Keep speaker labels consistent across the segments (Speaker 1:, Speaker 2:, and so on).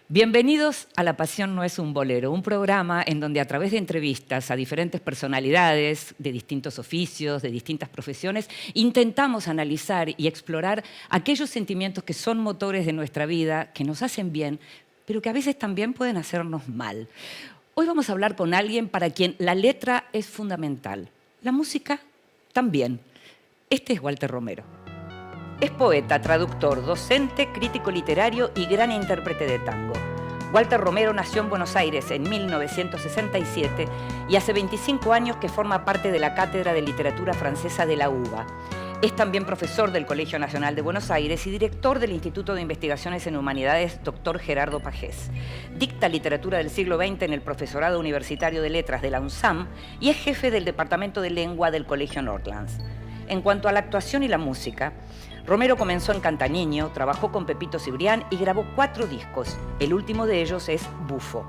Speaker 1: Bienvenidos a La Pasión no es un bolero, un programa en donde a través de entrevistas a diferentes personalidades de distintos oficios, de distintas profesiones, intentamos analizar y explorar aquellos sentimientos que son motores de nuestra vida, que nos hacen bien, pero que a veces también pueden hacernos mal. Hoy vamos a hablar con alguien para quien la letra es fundamental, la música también. Este es Walter Romero. Es poeta, traductor, docente, crítico literario y gran intérprete de tango. Walter Romero nació en Buenos Aires en 1967 y hace 25 años que forma parte de la Cátedra de Literatura Francesa de la UBA. Es también profesor del Colegio Nacional de Buenos Aires y director del Instituto de Investigaciones en Humanidades Dr. Gerardo Pagés. Dicta literatura del siglo XX en el Profesorado Universitario de Letras de la UNSAM y es jefe del Departamento de Lengua del Colegio Northlands. En cuanto a la actuación y la música, Romero comenzó en Cantaniño, trabajó con Pepito Cibrián y grabó 4 discos. El último de ellos es Bufo.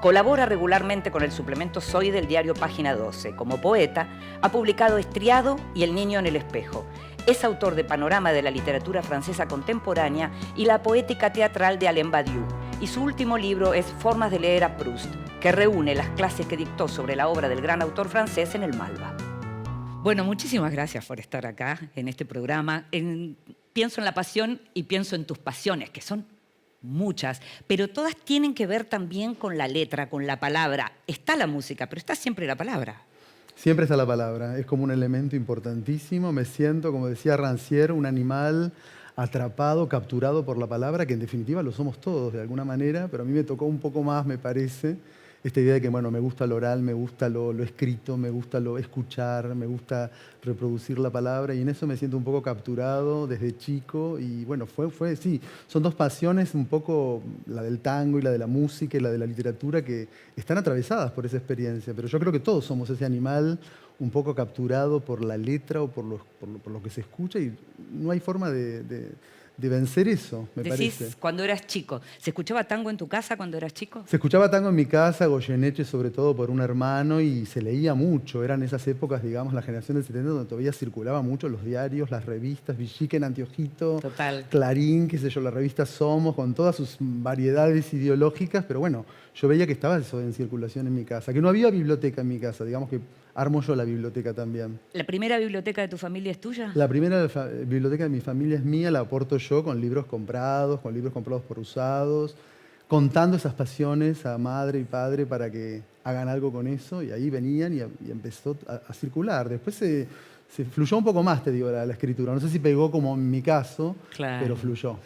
Speaker 1: Colabora regularmente con el suplemento Soy del diario Página 12. Como poeta, ha publicado Estriado y El niño en el espejo. Es autor de Panorama de la literatura francesa contemporánea y La poética teatral de Alain Badiou. Y su último libro es Formas de leer a Proust, que reúne las clases que dictó sobre la obra del gran autor francés en el Malva. Bueno, muchísimas gracias por estar acá en este programa. Pienso en la pasión y pienso en tus pasiones, que son muchas, pero todas tienen que ver también con la letra, con la palabra. Está la música, pero está siempre la palabra.
Speaker 2: Siempre está la palabra, es como un elemento importantísimo. Me siento, como decía Rancière, un animal atrapado, capturado por la palabra, que en definitiva lo somos todos de alguna manera, pero a mí me tocó un poco más, me parece, esta idea de que, bueno, me gusta lo oral, me gusta lo escrito, me gusta lo escuchar, me gusta reproducir la palabra, y en eso me siento un poco capturado desde chico. Y bueno, sí, son dos pasiones, un poco la del tango y la de la música y la de la literatura, que están atravesadas por esa experiencia. Pero yo creo que todos somos ese animal un poco capturado por la letra o por lo que se escucha, y no hay forma de vencer eso, me parece.
Speaker 1: Decís, cuando eras chico, ¿se escuchaba tango en tu casa cuando eras chico?
Speaker 2: Se escuchaba tango en mi casa, Goyeneche sobre todo por un hermano, y se leía mucho. Eran esas épocas, digamos, la generación del 70, donde todavía circulaba mucho los diarios, las revistas, Villiquen, Anteojito,
Speaker 1: Total.
Speaker 2: Clarín, qué sé yo, la revista Somos, con todas sus variedades ideológicas, pero bueno, yo veía que estaba eso en circulación en mi casa, que no había biblioteca en mi casa, digamos que armo yo la biblioteca también.
Speaker 1: ¿La primera biblioteca de tu familia es tuya?
Speaker 2: La primera biblioteca de mi familia es mía, la aporto yo con libros comprados por usados, contando esas pasiones a madre y padre para que hagan algo con eso, y ahí venían y empezó a circular. Después se fluyó un poco más, te digo, la escritura. No sé si pegó como en mi caso,
Speaker 1: Claro.
Speaker 2: pero fluyó.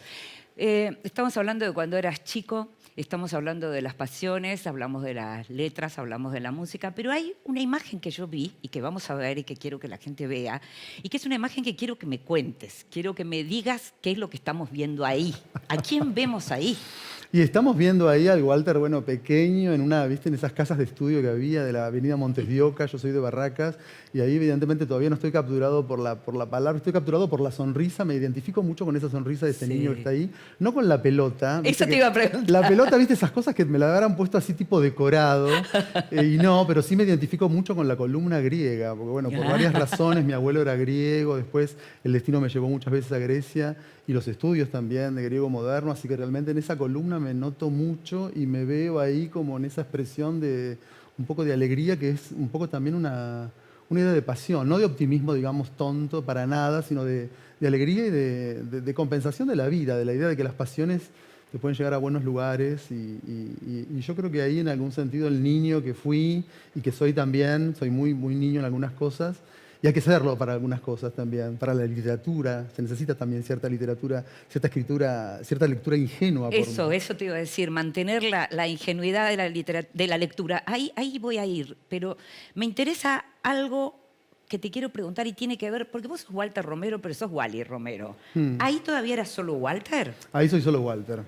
Speaker 1: Estamos hablando de cuando eras chico, estamos hablando de las pasiones, hablamos de las letras, hablamos de la música, pero hay una imagen que yo vi y que vamos a ver y que quiero que la gente vea, y que es una imagen que quiero que me cuentes, quiero que me digas qué es lo que estamos viendo ahí. ¿A quién vemos ahí?
Speaker 2: Y estamos viendo ahí al Walter, bueno, pequeño, ¿viste? En esas casas de estudio que había de la avenida Montes de Oca. Yo soy de Barracas, y ahí evidentemente todavía no estoy capturado por la palabra, estoy capturado por la sonrisa. Me identifico mucho con esa sonrisa de ese niño que está ahí, no con la pelota.
Speaker 1: Eso te iba a preguntar.
Speaker 2: La pelota, ¿viste? Esas cosas que me la habrán puesto así tipo decorado, y no, pero sí me identifico mucho con la columna griega, porque bueno, por varias razones, mi abuelo era griego, después el destino me llevó muchas veces a Grecia, y los estudios también de griego moderno, así que realmente en esa columna me noto mucho y me veo ahí como en esa expresión de un poco de alegría, que es un poco también una idea de pasión, no de optimismo, digamos, tonto para nada, sino de alegría y de compensación de la vida, de la idea de que las pasiones te pueden llegar a buenos lugares, y yo creo que ahí en algún sentido el niño que fui y que soy también, soy muy, muy niño en algunas cosas. Y hay que serlo para algunas cosas también. Para la literatura, se necesita también cierta literatura, cierta escritura, cierta lectura ingenua.
Speaker 1: Eso te iba a decir, mantener la ingenuidad de la lectura. Ahí voy a ir, pero me interesa algo que te quiero preguntar y tiene que ver, porque vos sos Walter Romero, pero sos Wally Romero. ¿Ahí todavía eras solo Walter?
Speaker 2: Ahí soy solo Walter.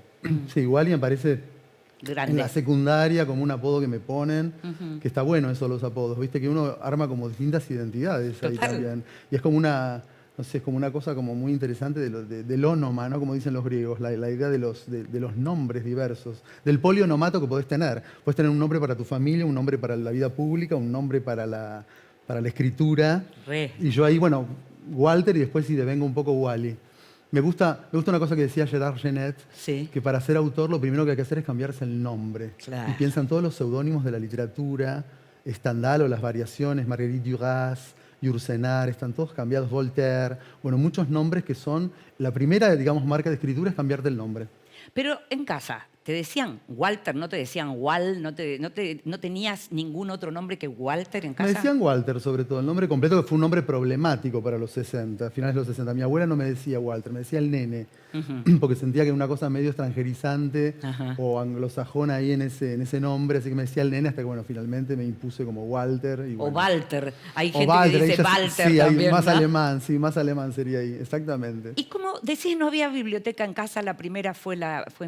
Speaker 2: Sí, Wally me parece
Speaker 1: Grande.
Speaker 2: en la secundaria como un apodo que me ponen, que está bueno eso, los apodos. Viste que uno arma como distintas identidades ahí también. Y es como una, no sé, es como una cosa como muy interesante del ónoma, ¿no? Como dicen los griegos, la idea de los nombres diversos, del polionomato que podés tener. Podés tener un nombre para tu familia, un nombre para la vida pública, un nombre para la escritura.
Speaker 1: Re.
Speaker 2: Y yo ahí, bueno, Walter, y después sí devengo un poco Wally. Me gusta una cosa que decía Gerard Genet,
Speaker 1: Sí.
Speaker 2: que para ser autor lo primero que hay que hacer es cambiarse el nombre.
Speaker 1: Claro.
Speaker 2: Y piensa en todos los seudónimos de la literatura, Stendhal o Las Variaciones, Marguerite Duras, Yourcenar, están todos cambiados, Voltaire, bueno, muchos nombres que son, la primera, digamos, marca de escritura es cambiarte el nombre.
Speaker 1: Pero en casa, ¿te decían Walter? ¿No te decían Wal? ¿No tenías ningún otro nombre que Walter en casa?
Speaker 2: Me decían Walter, sobre todo, el nombre completo, que fue un nombre problemático para los 60, finales de los 60. Mi abuela no me decía Walter, me decía el nene, porque sentía que era una cosa medio extranjerizante o anglosajona ahí en ese nombre, así que me decía el nene hasta que, bueno, finalmente me impuse como Walter. Y bueno.
Speaker 1: O Walter. Hay
Speaker 2: O
Speaker 1: gente
Speaker 2: Walter,
Speaker 1: que dice
Speaker 2: ella
Speaker 1: Walter
Speaker 2: sí,
Speaker 1: también,
Speaker 2: más
Speaker 1: ¿no?
Speaker 2: alemán, sí, más alemán sería ahí, exactamente.
Speaker 1: Y como decís, no había biblioteca en casa, la primera fue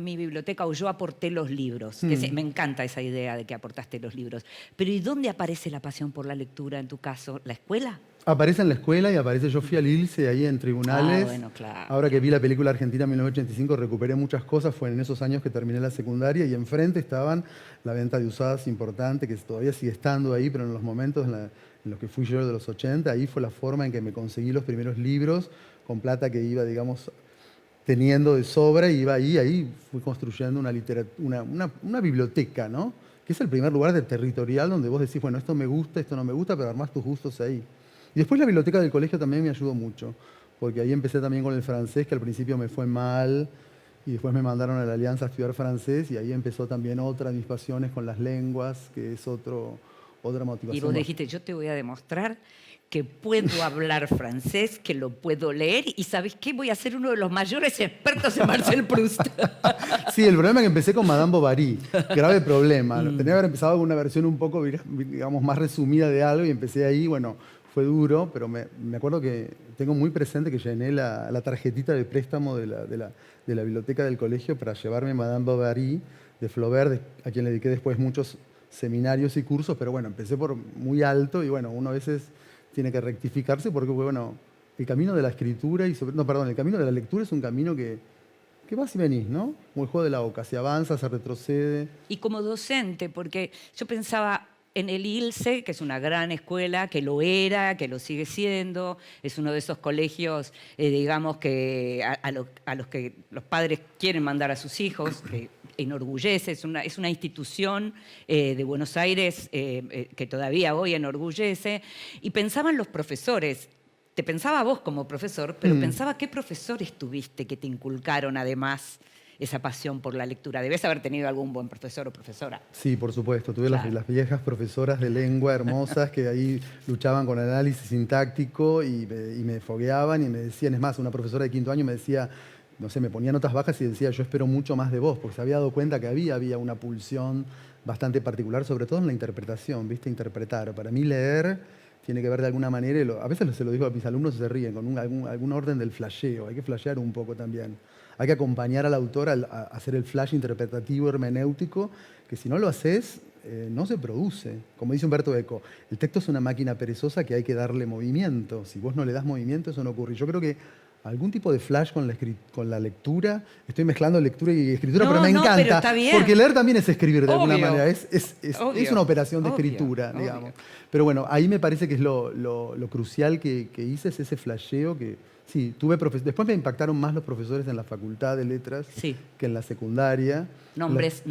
Speaker 1: mi biblioteca o yo aporté los libros. Me encanta esa idea de que aportaste los libros. Pero ¿y dónde aparece la pasión por la lectura en tu caso? ¿La escuela?
Speaker 2: Aparece en la escuela y aparece, yo fui al ILSE ahí en tribunales.
Speaker 1: Ah, bueno, claro.
Speaker 2: Ahora que vi la película Argentina 1985 recuperé muchas cosas, fue en esos años que terminé la secundaria y enfrente estaban la venta de usadas importante, que todavía sigue estando ahí, pero en los momentos en los que fui yo de los 80, ahí fue la forma en que me conseguí los primeros libros con plata que iba, digamos, teniendo de sobra y iba ahí fui construyendo una biblioteca, ¿no? Que es el primer lugar de territorial donde vos decís, bueno, esto me gusta, esto no me gusta, pero armás tus gustos ahí. Y después la biblioteca del colegio también me ayudó mucho, porque ahí empecé también con el francés, que al principio me fue mal, y después me mandaron a la Alianza a estudiar francés, y ahí empezó también otra de mis pasiones con las lenguas, que es otra motivación.
Speaker 1: Y vos dijiste, yo te voy a demostrar que puedo hablar francés, que lo puedo leer, y ¿sabés qué? Voy a ser uno de los mayores expertos en Marcel Proust.
Speaker 2: Sí, el problema es que empecé con Madame Bovary. Grave problema. Tenía que haber empezado con una versión un poco, digamos, más resumida de algo y empecé ahí, bueno, fue duro, pero me acuerdo que tengo muy presente que llené la tarjetita de préstamo de la biblioteca del colegio para llevarme Madame Bovary de Flaubert, a quien le dediqué después muchos seminarios y cursos, pero bueno, empecé por muy alto y bueno, uno a veces tiene que rectificarse porque, bueno, el camino de la escritura el camino de la lectura es un camino que vas y venís, ¿no? Como el juego de la oca, se avanza, se retrocede.
Speaker 1: Y como docente, porque yo pensaba en el ILSE, que es una gran escuela, que lo era, que lo sigue siendo, es uno de esos colegios, digamos, que a los que los padres quieren mandar a sus hijos, que enorgullece, es una institución de Buenos Aires que todavía hoy enorgullece, y pensaban los profesores. Te pensaba vos como profesor, pero pensaba qué profesores tuviste que te inculcaron además esa pasión por la lectura. Debes haber tenido algún buen profesor o profesora.
Speaker 2: Sí, por supuesto. Tuve
Speaker 1: Claro.
Speaker 2: las viejas profesoras de lengua hermosas que ahí luchaban con análisis sintáctico y me fogueaban y me decían, es más, una profesora de quinto año me decía, no sé, me ponía notas bajas y decía, yo espero mucho más de vos, porque se había dado cuenta que había una pulsión bastante particular, sobre todo en la interpretación, ¿viste? Interpretar. Para mí leer tiene que ver de alguna manera, a veces se lo digo a mis alumnos y se ríen, con algún orden del flasheo, hay que flashear un poco también. Hay que acompañar al autor a hacer el flash interpretativo, hermenéutico, que si no lo haces, no se produce. Como dice Humberto Eco, el texto es una máquina perezosa que hay que darle movimiento. Si vos no le das movimiento, eso no ocurre. Yo creo que algún tipo de flash con la lectura, estoy mezclando lectura y escritura,
Speaker 1: No,
Speaker 2: pero me encanta.
Speaker 1: pero está bien.
Speaker 2: Porque leer también es escribir de alguna
Speaker 1: Obvio.
Speaker 2: manera, es
Speaker 1: Obvio.
Speaker 2: una operación de
Speaker 1: Obvio.
Speaker 2: escritura,
Speaker 1: Obvio.
Speaker 2: digamos. Pero bueno, ahí me parece que es lo crucial que hice, es ese flasheo que... Sí, después me impactaron más los profesores en la Facultad de Letras
Speaker 1: Sí.
Speaker 2: que en la secundaria.
Speaker 1: Nombres.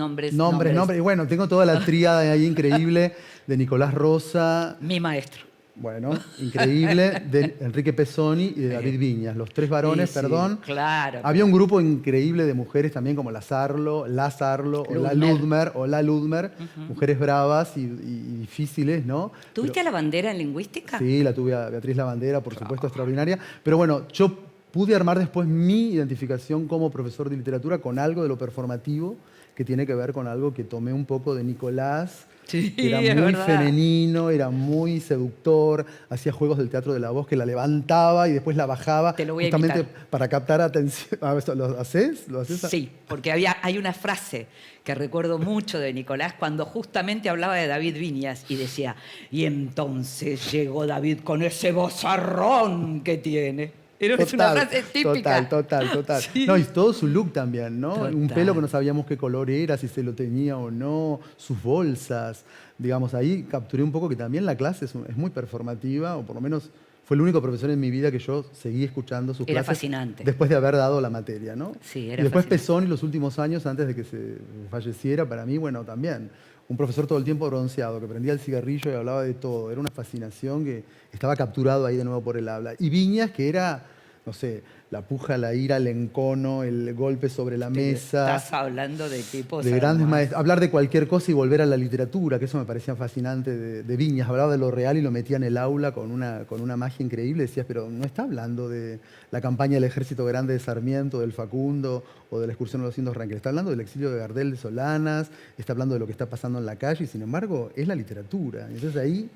Speaker 2: Y bueno, tengo toda la tríada ahí increíble de Nicolás Rosa,
Speaker 1: Mi maestro.
Speaker 2: bueno, increíble, de Enrique Pezzoni y de David Viñas, los tres varones,
Speaker 1: Sí, sí,
Speaker 2: perdón.
Speaker 1: claro.
Speaker 2: Había un grupo increíble de mujeres también como la Sarlo, o la Ludmer, mujeres bravas y difíciles, ¿no?
Speaker 1: ¿Tuviste a la bandera en lingüística?
Speaker 2: Sí, la tuve a Beatriz Lavandera, por supuesto, extraordinaria. Pero bueno, yo pude armar después mi identificación como profesor de literatura con algo de lo performativo que tiene que ver con algo que tomé un poco de Nicolás,
Speaker 1: Sí,
Speaker 2: que era
Speaker 1: es
Speaker 2: muy
Speaker 1: verdad.
Speaker 2: femenino, era muy seductor, hacía juegos del teatro de la voz que la levantaba y después la bajaba,
Speaker 1: Te lo voy a
Speaker 2: justamente
Speaker 1: imitar.
Speaker 2: para captar atención. ¿Lo haces? ¿Lo haces?
Speaker 1: Sí, porque hay una frase que recuerdo mucho de Nicolás cuando justamente hablaba de David Viñas y decía, y entonces llegó David con ese vozarrón que tiene. Es una frase típica.
Speaker 2: Total.
Speaker 1: Sí.
Speaker 2: No, y todo su look también, ¿no? Un
Speaker 1: Total.
Speaker 2: pelo que no sabíamos qué color era, si se lo tenía o no, sus bolsas. Digamos, ahí capturé un poco que también la clase es muy performativa, o por lo menos fue el único profesor en mi vida que yo seguí escuchando sus
Speaker 1: Era
Speaker 2: clases
Speaker 1: fascinante.
Speaker 2: después de haber dado la materia, ¿no?
Speaker 1: Sí,
Speaker 2: Y
Speaker 1: era
Speaker 2: después
Speaker 1: fascinante.
Speaker 2: Pesoni, los últimos años, antes de que se falleciera, para mí, bueno, también. Un profesor todo el tiempo bronceado, que prendía el cigarrillo y hablaba de todo. Era una fascinación que estaba capturado ahí de nuevo por el habla. Y Viñas, que era, no sé, la puja, la ira, el encono, el golpe sobre la mesa.
Speaker 1: Estás hablando de tipos
Speaker 2: De grandes
Speaker 1: además.
Speaker 2: maestros. Hablar de cualquier cosa y volver a la literatura, que eso me parecía fascinante de Viñas. Hablaba de lo real y lo metía en el aula con una magia increíble. Decías, pero no está hablando de la campaña del Ejército Grande de Sarmiento, del Facundo o de la excursión de los Indios Rangel. Está hablando del exilio de Gardel de Solanas, está hablando de lo que está pasando en la calle y sin embargo es la literatura. Entonces ahí,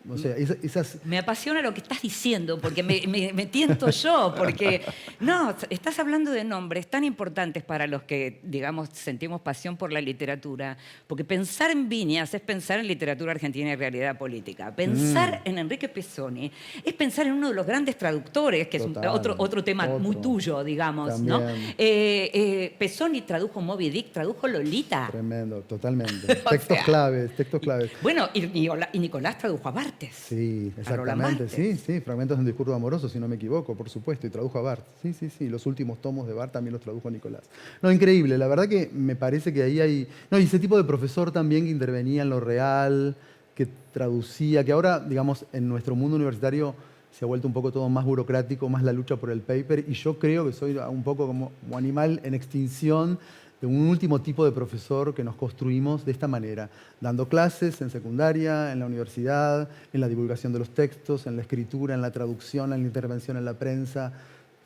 Speaker 2: o sea, esas...
Speaker 1: Me apasiona lo que estás diciendo, porque me tiento yo, porque no, estás hablando de nombres tan importantes para los que, digamos, sentimos pasión por la literatura, porque pensar en Viñas es pensar en literatura argentina y realidad política. Pensar en Enrique Pesoni es pensar en uno de los grandes traductores, que
Speaker 2: Total,
Speaker 1: es otro tema muy
Speaker 2: otro.
Speaker 1: tuyo, digamos,
Speaker 2: También.
Speaker 1: ¿no? Pesoni tradujo Moby Dick, tradujo Lolita.
Speaker 2: Tremendo, totalmente.
Speaker 1: O
Speaker 2: Textos
Speaker 1: sea,
Speaker 2: claves, textos claves.
Speaker 1: Bueno, y Nicolás tradujo a Barthes.
Speaker 2: Sí,
Speaker 1: A Roland
Speaker 2: exactamente.
Speaker 1: Barthes.
Speaker 2: Sí, fragmentos de un discurso amoroso, si no me equivoco, por supuesto, y tradujo a Barthes. Sí, los últimos tomos de Barthes también los tradujo Nicolás. No, increíble, la verdad que me parece que ahí hay... No, y ese tipo de profesor también que intervenía en lo real, que traducía, que ahora, digamos, en nuestro mundo universitario se ha vuelto un poco todo más burocrático, más la lucha por el paper, y yo creo que soy un poco como animal en extinción de un último tipo de profesor que nos construimos de esta manera, dando clases en secundaria, en la universidad, en la divulgación de los textos, en la escritura, en la traducción, en la intervención en la prensa,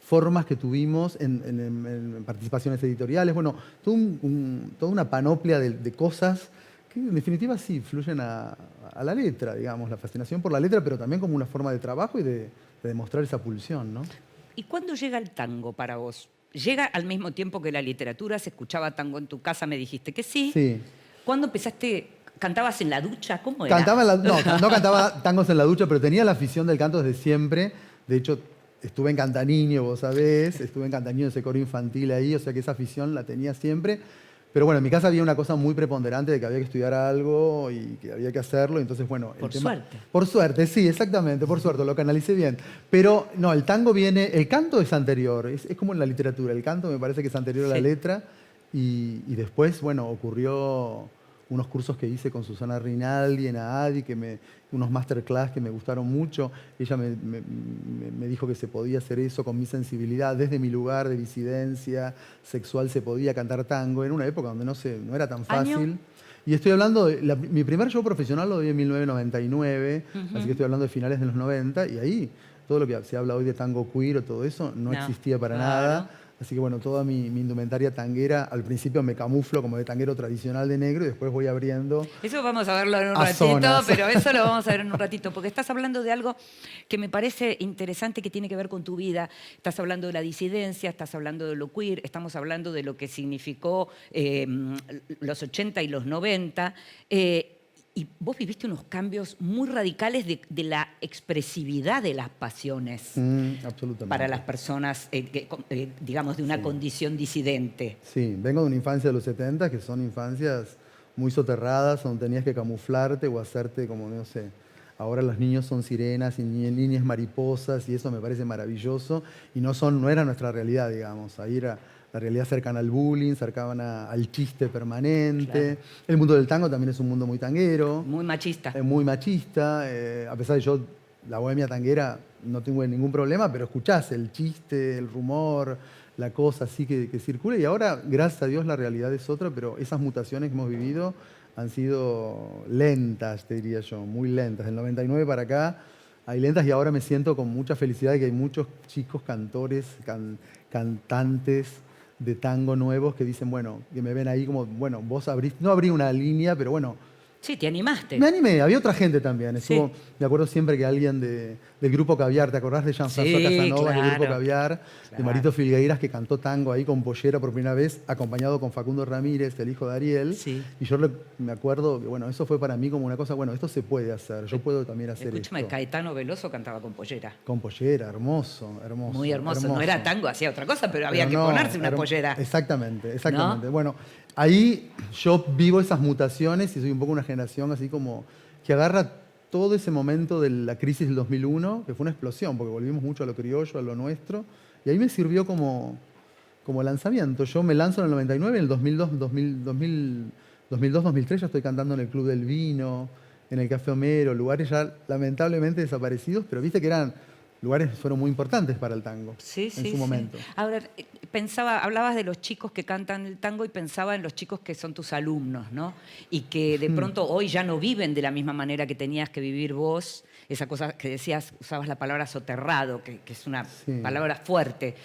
Speaker 2: formas que tuvimos en participaciones editoriales, bueno, toda una panoplia de cosas que en definitiva sí fluyen a la letra, digamos, la fascinación por la letra, pero también como una forma de trabajo y de demostrar esa pulsión, ¿no?
Speaker 1: ¿Y cuándo llega el tango para vos? ¿Llega al mismo tiempo que la literatura? ¿Se escuchaba tango en tu casa? Me dijiste que sí.
Speaker 2: Sí.
Speaker 1: ¿Cuándo empezaste? ¿Cantabas en la ducha? ¿Cómo era?
Speaker 2: No cantaba tangos en la ducha, pero tenía la afición del canto desde siempre. De hecho, estuve en Cantaniño, vos sabés, estuve en Cantaniño, ese coro infantil ahí, o sea que esa afición la tenía siempre. Pero bueno, en mi casa había una cosa muy preponderante de que había que estudiar algo y que había que hacerlo. Entonces, bueno,
Speaker 1: Por suerte.
Speaker 2: Por suerte, sí, exactamente, por suerte, lo canalicé bien. Pero no, el tango viene, el canto es anterior, es como en la literatura. El canto me parece que es anterior a la
Speaker 1: Sí.
Speaker 2: letra. Y después, bueno, ocurrió unos cursos que hice con Susana Rinaldi en AADI, unos masterclass que me gustaron mucho. Ella me dijo que se podía hacer eso con mi sensibilidad, desde mi lugar de disidencia sexual se podía cantar tango, en una época donde no era tan fácil.
Speaker 1: ¿Año?
Speaker 2: Y estoy hablando mi primer show profesional lo di en 1999, así que estoy hablando de finales de los 90, y ahí todo lo que se habla hoy de tango queer o todo eso no existía para nada. Así que bueno, toda mi indumentaria tanguera, al principio me camuflo como de tanguero tradicional de negro y después voy abriendo.
Speaker 1: Eso vamos a verlo en un
Speaker 2: A
Speaker 1: ratito,
Speaker 2: zonas.
Speaker 1: pero eso lo vamos a ver en un ratito, porque estás hablando de algo que me parece interesante que tiene que ver con tu vida. Estás hablando de la disidencia, estás hablando de lo queer, estamos hablando de lo que significó los 80 y los 90. Y vos viviste unos cambios muy radicales de la expresividad de las pasiones
Speaker 2: Absolutamente.
Speaker 1: para las personas, digamos, de una condición disidente.
Speaker 2: Sí, vengo de una infancia de los 70, que son infancias muy soterradas, donde tenías que camuflarte o hacerte como, no sé, ahora los niños son sirenas y niñas mariposas y eso me parece maravilloso y no era nuestra realidad, digamos. Ahí era la realidad cercana al bullying, cercana al chiste permanente.
Speaker 1: Claro.
Speaker 2: El mundo del tango también es un mundo muy tanguero.
Speaker 1: Muy machista.
Speaker 2: Muy machista. A pesar de yo, la bohemia tanguera, no tengo ningún problema, pero escuchás el chiste, el rumor, la cosa así que circula. Y ahora, gracias a Dios, la realidad es otra, pero esas mutaciones que hemos vivido han sido lentas, te diría yo, muy lentas. Del 99 para acá hay lentas y ahora me siento con mucha felicidad de que hay muchos chicos cantores, cantantes de tango nuevos que dicen, bueno, que me ven ahí como, bueno, vos no abrí una línea, pero bueno,
Speaker 1: Sí, te animaste.
Speaker 2: me animé, había otra gente también. Estuvo,
Speaker 1: Sí.
Speaker 2: me acuerdo siempre que alguien del Grupo Caviar, ¿te acordás de Jean-François
Speaker 1: Sí,
Speaker 2: Casanova del Grupo
Speaker 1: claro.
Speaker 2: Caviar? De
Speaker 1: Claro.
Speaker 2: Marito Filgueiras, que cantó tango ahí con pollera por primera vez, acompañado con Facundo Ramírez, el hijo de Ariel.
Speaker 1: Sí.
Speaker 2: Y yo me acuerdo que, bueno, eso fue para mí como una cosa, bueno, esto se puede hacer, yo puedo también hacer
Speaker 1: Escúchame,
Speaker 2: esto.
Speaker 1: Caetano Veloso cantaba con pollera.
Speaker 2: Con pollera, hermoso.
Speaker 1: Muy hermoso. No era tango, hacía otra cosa, pero había
Speaker 2: Pero
Speaker 1: que
Speaker 2: no,
Speaker 1: ponerse una pollera.
Speaker 2: Exactamente.
Speaker 1: ¿No?
Speaker 2: Bueno, ahí yo vivo esas mutaciones y soy un poco una generación así como que agarra todo ese momento de la crisis del 2001, que fue una explosión, porque volvimos mucho a lo criollo, a lo nuestro, y ahí me sirvió como lanzamiento. Yo me lanzo en el 99, en el 2002, 2003 ya estoy cantando en el Club del Vino, en el Café Homero, lugares ya lamentablemente desaparecidos, pero viste que eran lugares que fueron muy importantes para el tango
Speaker 1: Sí,
Speaker 2: en
Speaker 1: sí,
Speaker 2: su momento.
Speaker 1: sí. Ahora, hablabas de los chicos que cantan el tango y pensaba en los chicos que son tus alumnos, ¿no? Y que de pronto hoy ya no viven de la misma manera que tenías que vivir vos. Esa cosa que decías, usabas la palabra soterrado, que es una
Speaker 2: Sí.
Speaker 1: palabra fuerte.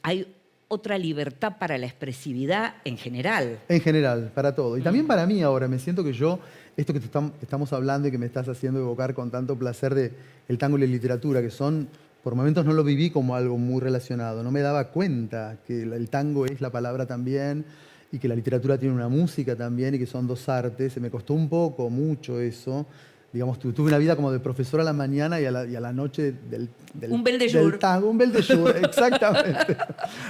Speaker 1: Hay otra libertad para la expresividad en general.
Speaker 2: En general, para todo. Y también para mí ahora, me siento que yo, esto que estamos hablando y que me estás haciendo evocar con tanto placer de el tango y la literatura, que son, por momentos no lo viví como algo muy relacionado, no me daba cuenta que el tango es la palabra también y que la literatura tiene una música también y que son dos artes. Se me costó un poco, mucho eso. Digamos, tuve una vida como de profesor a la mañana y a la noche
Speaker 1: Un bel de
Speaker 2: del
Speaker 1: jour.
Speaker 2: tango, un bel de jour, exactamente.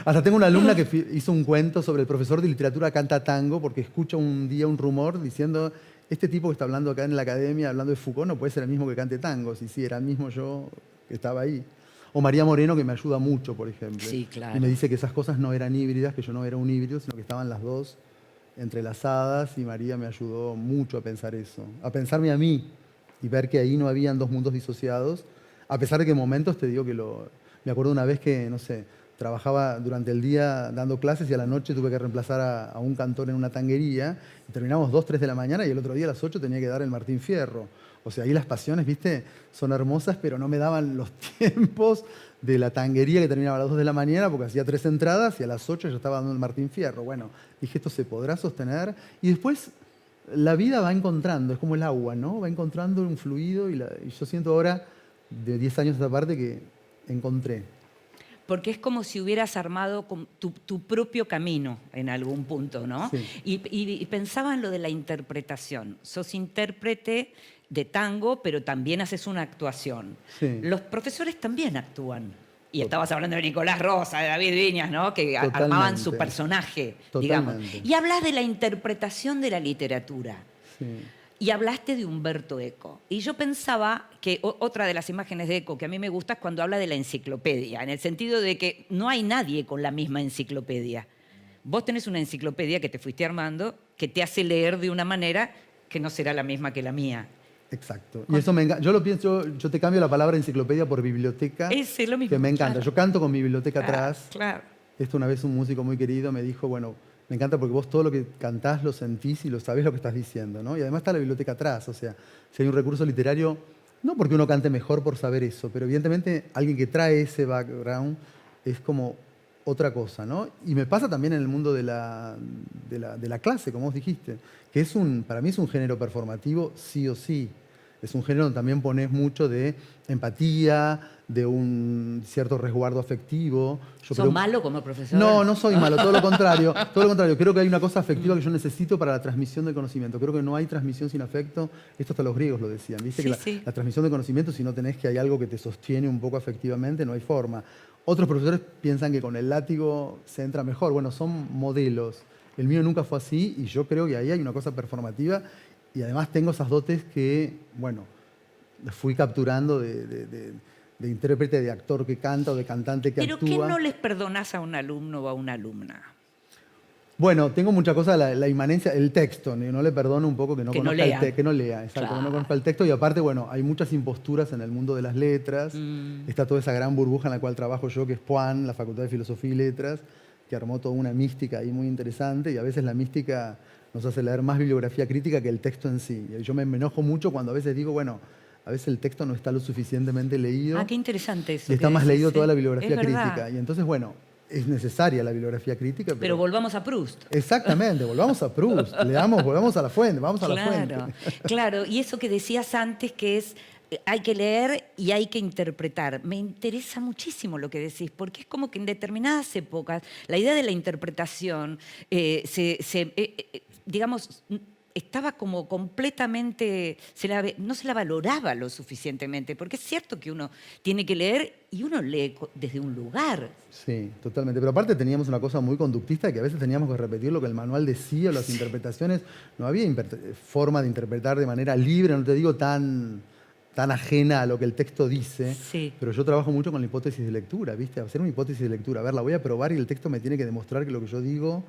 Speaker 2: Hasta tengo una alumna que hizo un cuento sobre el profesor de literatura canta tango porque escucha un día un rumor diciendo, este tipo que está hablando acá en la academia, hablando de Foucault, no puede ser el mismo que cante tango. Sí, era el mismo yo que estaba ahí. O María Moreno, que me ayuda mucho, por ejemplo.
Speaker 1: Sí, claro.
Speaker 2: Y me dice que esas cosas no eran híbridas, que yo no era un híbrido, sino que estaban las dos entrelazadas, y María me ayudó mucho a pensar eso, a pensarme a mí y ver que ahí no habían dos mundos disociados, a pesar de que en momentos te digo que me acuerdo una vez que, no sé, trabajaba durante el día dando clases y a la noche tuve que reemplazar a un cantor en una tanguería y terminamos 2, 3 de la mañana y el otro día a las 8 tenía que dar el Martín Fierro. O sea, ahí las pasiones, viste, son hermosas, pero no me daban los tiempos de la tanguería que terminaba a las 2 de la mañana porque hacía 3 entradas y a las 8 ya estaba dando el Martín Fierro. Bueno, dije, esto se podrá sostener. Y después la vida va encontrando, es como el agua, ¿no? Va encontrando un fluido y yo siento ahora, de 10 años a esta parte, que encontré.
Speaker 1: Porque es como si hubieras armado tu propio camino en algún punto, ¿no?
Speaker 2: Sí.
Speaker 1: Y pensaba en lo de la interpretación. Sos intérprete de tango, pero también haces una actuación.
Speaker 2: Sí.
Speaker 1: Los profesores también actúan. Y estabas hablando de Nicolás Rosa, de David Viñas, ¿no? Que armaban su personaje, digamos.
Speaker 2: Totalmente.
Speaker 1: Y hablas de la interpretación de la literatura.
Speaker 2: Sí.
Speaker 1: Y hablaste de Humberto Eco. Y yo pensaba que otra de las imágenes de Eco que a mí me gusta es cuando habla de la enciclopedia, en el sentido de que no hay nadie con la misma enciclopedia. Vos tenés una enciclopedia que te fuiste armando, que te hace leer de una manera que no será la misma que la mía.
Speaker 2: Exacto. Y eso me encanta. Yo lo pienso, yo te cambio la palabra enciclopedia por biblioteca.
Speaker 1: Es lo mismo.
Speaker 2: Que me encanta.
Speaker 1: Claro.
Speaker 2: Yo canto con mi biblioteca atrás.
Speaker 1: Claro.
Speaker 2: Esto una vez un músico muy querido me dijo, bueno, me encanta porque vos todo lo que cantás lo sentís y lo sabés lo que estás diciendo, ¿no? Y además está la biblioteca atrás, o sea, si hay un recurso literario, no porque uno cante mejor por saber eso, pero evidentemente alguien que trae ese background es como otra cosa, ¿no? Y me pasa también en el mundo de la clase, como vos dijiste, que para mí es un género performativo sí o sí. Es un género donde también pones mucho de empatía, de un cierto resguardo afectivo.
Speaker 1: ¿Sos malo como profesor?
Speaker 2: No, no soy malo, todo lo contrario. Todo lo contrario. Creo que hay una cosa afectiva que yo necesito para la transmisión del conocimiento. Creo que no hay transmisión sin afecto. Esto hasta los griegos lo decían. ¿Viste?
Speaker 1: Sí,
Speaker 2: Que
Speaker 1: sí.
Speaker 2: la transmisión del conocimiento, si no tenés que hay algo que te sostiene un poco afectivamente, no hay forma. Otros profesores piensan que con el látigo se entra mejor. Bueno, son modelos. El mío nunca fue así y yo creo que ahí hay una cosa performativa y además tengo esas dotes que, bueno, fui capturando de intérprete, de actor que canta o de cantante que
Speaker 1: ¿Pero
Speaker 2: actúa.
Speaker 1: qué no les perdonás a un alumno o a una alumna?
Speaker 2: Bueno, tengo mucha cosa, la inmanencia, el texto, no le perdono un poco que no conozca
Speaker 1: lea.
Speaker 2: que no lea, exacto,
Speaker 1: Claro.
Speaker 2: que no conozca el texto y aparte, bueno, hay muchas imposturas en el mundo de las letras, está toda esa gran burbuja en la cual trabajo yo, que es PUAN, la Facultad de Filosofía y Letras, que armó toda una mística ahí muy interesante y a veces la mística nos hace leer más bibliografía crítica que el texto en sí. Y yo me enojo mucho cuando a veces digo, bueno, a veces el texto no está lo suficientemente leído.
Speaker 1: Ah, qué interesante eso.
Speaker 2: Y está
Speaker 1: que
Speaker 2: más
Speaker 1: decís,
Speaker 2: leído toda la
Speaker 1: ¿eh?
Speaker 2: bibliografía
Speaker 1: Es verdad.
Speaker 2: crítica. Y entonces, bueno, es necesaria la bibliografía crítica.
Speaker 1: Pero volvamos a Proust.
Speaker 2: Exactamente, volvamos a Proust, volvamos a la fuente, vamos a la fuente.
Speaker 1: Claro, y eso que decías antes que es hay que leer y hay que interpretar. Me interesa muchísimo lo que decís, porque es como que en determinadas épocas la idea de la interpretación digamos, estaba como completamente, no se la valoraba lo suficientemente, porque es cierto que uno tiene que leer y uno lee desde un lugar.
Speaker 2: Sí, totalmente. Pero aparte teníamos una cosa muy conductista, que a veces teníamos que repetir lo que el manual decía, las interpretaciones. No había forma de interpretar de manera libre, no te digo tan ajena a lo que el texto dice,
Speaker 1: Sí.
Speaker 2: pero yo trabajo mucho con la hipótesis de lectura, ¿viste? Hacer una hipótesis de lectura. A ver, la voy a probar y el texto me tiene que demostrar que lo que yo digo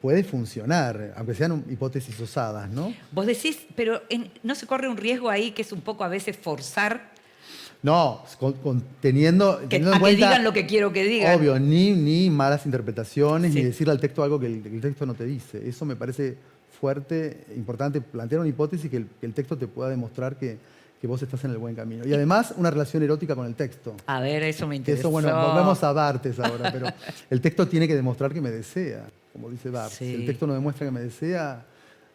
Speaker 2: puede funcionar, aunque sean hipótesis osadas, ¿no?
Speaker 1: Vos decís, pero ¿no se corre un riesgo ahí que es un poco a veces forzar
Speaker 2: No, teniendo en
Speaker 1: a que
Speaker 2: cuenta,
Speaker 1: digan lo que quiero que digan?
Speaker 2: obvio, ni malas interpretaciones,
Speaker 1: Sí.
Speaker 2: ni decirle al texto algo que el texto no te dice. Eso me parece fuerte, importante, plantear una hipótesis que el texto te pueda demostrar que vos estás en el buen camino. Y además, una relación erótica con el texto.
Speaker 1: A ver, eso me
Speaker 2: Que
Speaker 1: interesa.
Speaker 2: eso, bueno, volvemos a Barthes ahora, pero el texto tiene que demostrar que me desea, como dice Barthes.
Speaker 1: Sí.
Speaker 2: Si el texto no demuestra que me desea,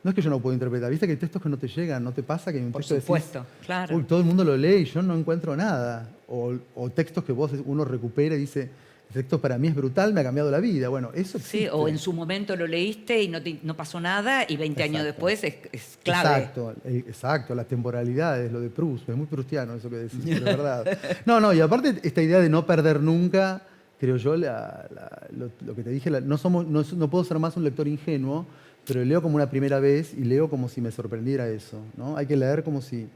Speaker 2: no es que yo no puedo interpretar. Viste que hay textos que no te llegan, ¿no te pasa? Que hay un
Speaker 1: Por
Speaker 2: texto
Speaker 1: supuesto,
Speaker 2: decís,
Speaker 1: claro.
Speaker 2: uy, todo el mundo lo lee y yo no encuentro nada. O textos que uno recupera y dice, el texto para mí es brutal, me ha cambiado la vida. Bueno, eso
Speaker 1: Sí,
Speaker 2: existe.
Speaker 1: o en su momento lo leíste y no pasó nada y 20 años
Speaker 2: Exacto.
Speaker 1: después es clave.
Speaker 2: Exacto, las temporalidades, lo de Proust, es muy proustiano eso que decís, pero es verdad. No, y aparte esta idea de no perder nunca, creo yo, lo que te dije, no puedo ser más un lector ingenuo, pero leo como una primera vez y leo como si me sorprendiera eso, ¿no? Hay que leer como si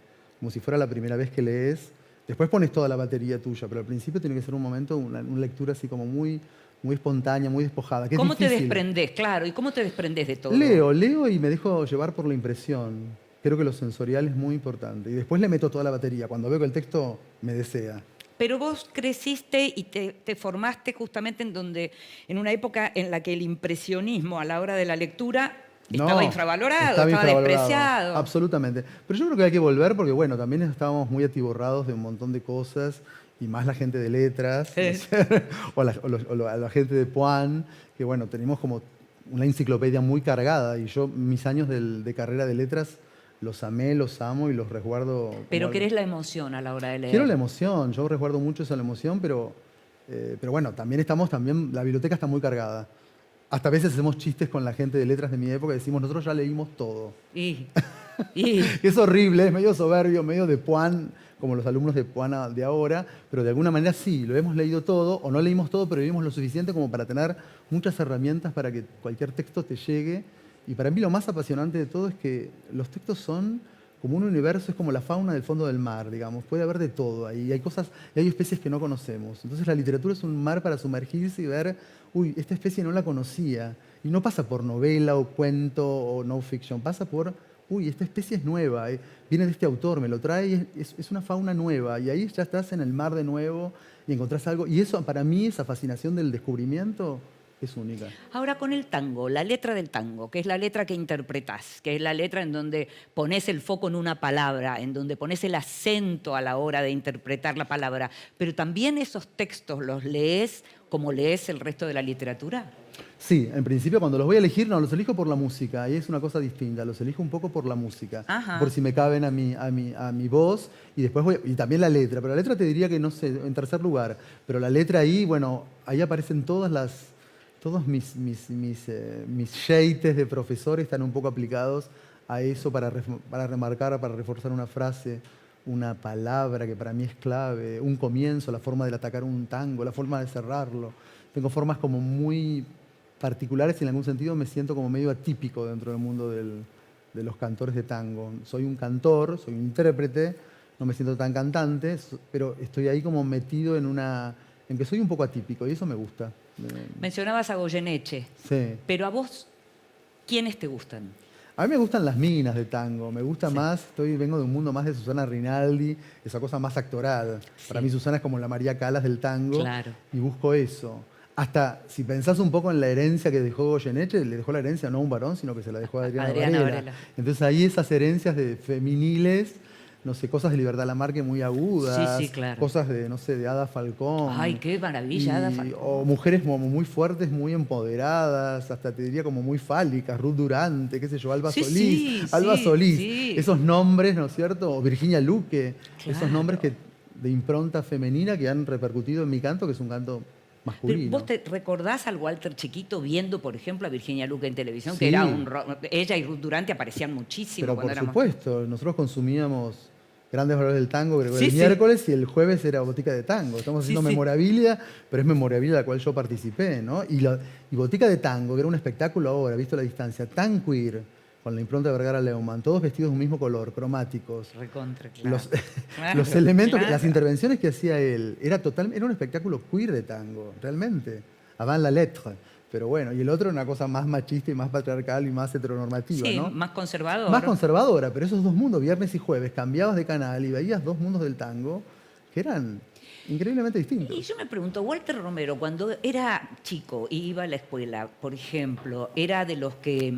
Speaker 2: fuera la primera vez que lees. Después pones toda la batería tuya, pero al principio tiene que ser un momento, una lectura así como muy espontánea, muy despojada. Que es
Speaker 1: ¿Cómo te
Speaker 2: difícil.
Speaker 1: desprendés? Claro, ¿y cómo te desprendés de todo?
Speaker 2: Leo y me dejo llevar por la impresión. Creo que lo sensorial es muy importante. Y después le meto toda la batería, cuando veo que el texto me desea.
Speaker 1: Pero vos creciste y te formaste justamente en una época en la que el impresionismo a la hora de la lectura estaba infravalorado, estaba despreciado.
Speaker 2: Absolutamente. Pero yo creo que hay que volver porque, bueno, también estábamos muy atiborrados de un montón de cosas, y más la gente de letras, o la gente de Puan, que, bueno, tenemos como una enciclopedia muy cargada. Y yo, mis años de carrera de letras, los amé, los amo y los resguardo.
Speaker 1: Pero querés la emoción a la hora de leer.
Speaker 2: Quiero la emoción, yo resguardo mucho esa emoción, pero bueno, también la biblioteca está muy cargada. Hasta a veces hacemos chistes con la gente de letras de mi época y decimos, nosotros ya leímos todo.
Speaker 1: Y
Speaker 2: Es horrible, es medio soberbio, medio de Puan, como los alumnos de Puan de ahora, pero de alguna manera sí, lo hemos leído todo, o no leímos todo, pero leímos lo suficiente como para tener muchas herramientas para que cualquier texto te llegue. Y para mí lo más apasionante de todo es que los textos son como un universo, es como la fauna del fondo del mar, digamos. Puede haber de todo ahí. Hay cosas, y hay especies que no conocemos. Entonces la literatura es un mar para sumergirse y ver, uy, esta especie no la conocía. Y no pasa por novela o cuento o no fiction, pasa por, uy, esta especie es nueva, viene de este autor, me lo trae, es una fauna nueva. Y ahí ya estás en el mar de nuevo y encontrás algo. Y eso, para mí, esa fascinación del descubrimiento es única.
Speaker 1: ahora con el tango, la letra del tango, que es la letra que interpretás, que es la letra en donde pones el foco en una palabra, en donde pones el acento a la hora de interpretar la palabra, pero también esos textos los lees como lees el resto de la literatura.
Speaker 2: Sí, en principio cuando los voy a elegir, no, los elijo por la música, y es una cosa distinta, los elijo un poco por la música,
Speaker 1: Ajá.
Speaker 2: por si me caben a mi voz, y después y también la letra, pero la letra te diría que no sé, en tercer lugar, pero la letra ahí, bueno, ahí aparecen todos mis shades de profesor están un poco aplicados a eso para remarcar, para reforzar una frase, una palabra que para mí es clave, un comienzo, la forma de atacar un tango, la forma de cerrarlo. Tengo formas como muy particulares y en algún sentido me siento como medio atípico dentro del mundo de los cantores de tango. Soy un cantor, soy un intérprete, no me siento tan cantante, pero estoy ahí como metido en que soy un poco atípico y eso me gusta.
Speaker 1: Mencionabas a Goyeneche,
Speaker 2: Sí.
Speaker 1: pero a vos, ¿quiénes te gustan?
Speaker 2: A mí me gustan las minas de tango, me gusta más, vengo de un mundo más de Susana Rinaldi, esa cosa más actoral.
Speaker 1: Sí.
Speaker 2: Para mí Susana es como la María Calas del tango,
Speaker 1: Claro.
Speaker 2: y busco eso. Hasta si pensás un poco en la herencia que dejó Goyeneche, le dejó la herencia no a un varón, sino que se la dejó a Adriana Varela. Entonces ahí esas herencias de feminiles, no sé, cosas de Libertad Lamarque muy agudas,
Speaker 1: Sí, claro.
Speaker 2: cosas de, no sé, de Ada Falcón.
Speaker 1: Ay, qué maravilla, Ada Falcón.
Speaker 2: O mujeres como muy fuertes, muy empoderadas, hasta te diría como muy fálicas, Ruth Durante, qué sé yo, Alba
Speaker 1: Sí,
Speaker 2: Solís.
Speaker 1: sí,
Speaker 2: Alba
Speaker 1: sí,
Speaker 2: Solís.
Speaker 1: sí.
Speaker 2: Esos nombres, ¿no es cierto? O Virginia Luque,
Speaker 1: Claro.
Speaker 2: esos nombres de impronta femenina que han repercutido en mi canto, que es un canto masculino.
Speaker 1: ¿Vos te recordás al Walter chiquito viendo, por ejemplo, a Virginia Luque en televisión?
Speaker 2: Sí.
Speaker 1: Que era ella y Ruth Durante aparecían muchísimo
Speaker 2: Pero
Speaker 1: cuando
Speaker 2: por
Speaker 1: éramos...
Speaker 2: supuesto, nosotros consumíamos Grandes Valores del Tango, creo que
Speaker 1: Sí,
Speaker 2: el
Speaker 1: sí.
Speaker 2: miércoles, y el jueves era Botica de Tango. Estamos
Speaker 1: Sí,
Speaker 2: haciendo
Speaker 1: sí.
Speaker 2: memorabilia, pero es memorabilia a la cual yo participé, ¿no? Y Botica de Tango, que era un espectáculo ahora, visto a la distancia, tan queer, con la impronta de Vergara Leumann, todos vestidos de un mismo color, cromáticos.
Speaker 1: Recontra, claro.
Speaker 2: Los,
Speaker 1: Claro,
Speaker 2: los elementos,
Speaker 1: claro.
Speaker 2: las intervenciones que hacía él, era un espectáculo queer de tango, realmente. Avant la lettre. Pero bueno, y el otro una cosa más machista y más patriarcal y más heteronormativa,
Speaker 1: Sí,
Speaker 2: ¿no?
Speaker 1: más conservador.
Speaker 2: Más conservadora, pero esos dos mundos, viernes y jueves, cambiabas de canal y veías dos mundos del tango que eran increíblemente distintos.
Speaker 1: Y yo me pregunto, Walter Romero, cuando era chico y iba a la escuela, por ejemplo, ¿era de los que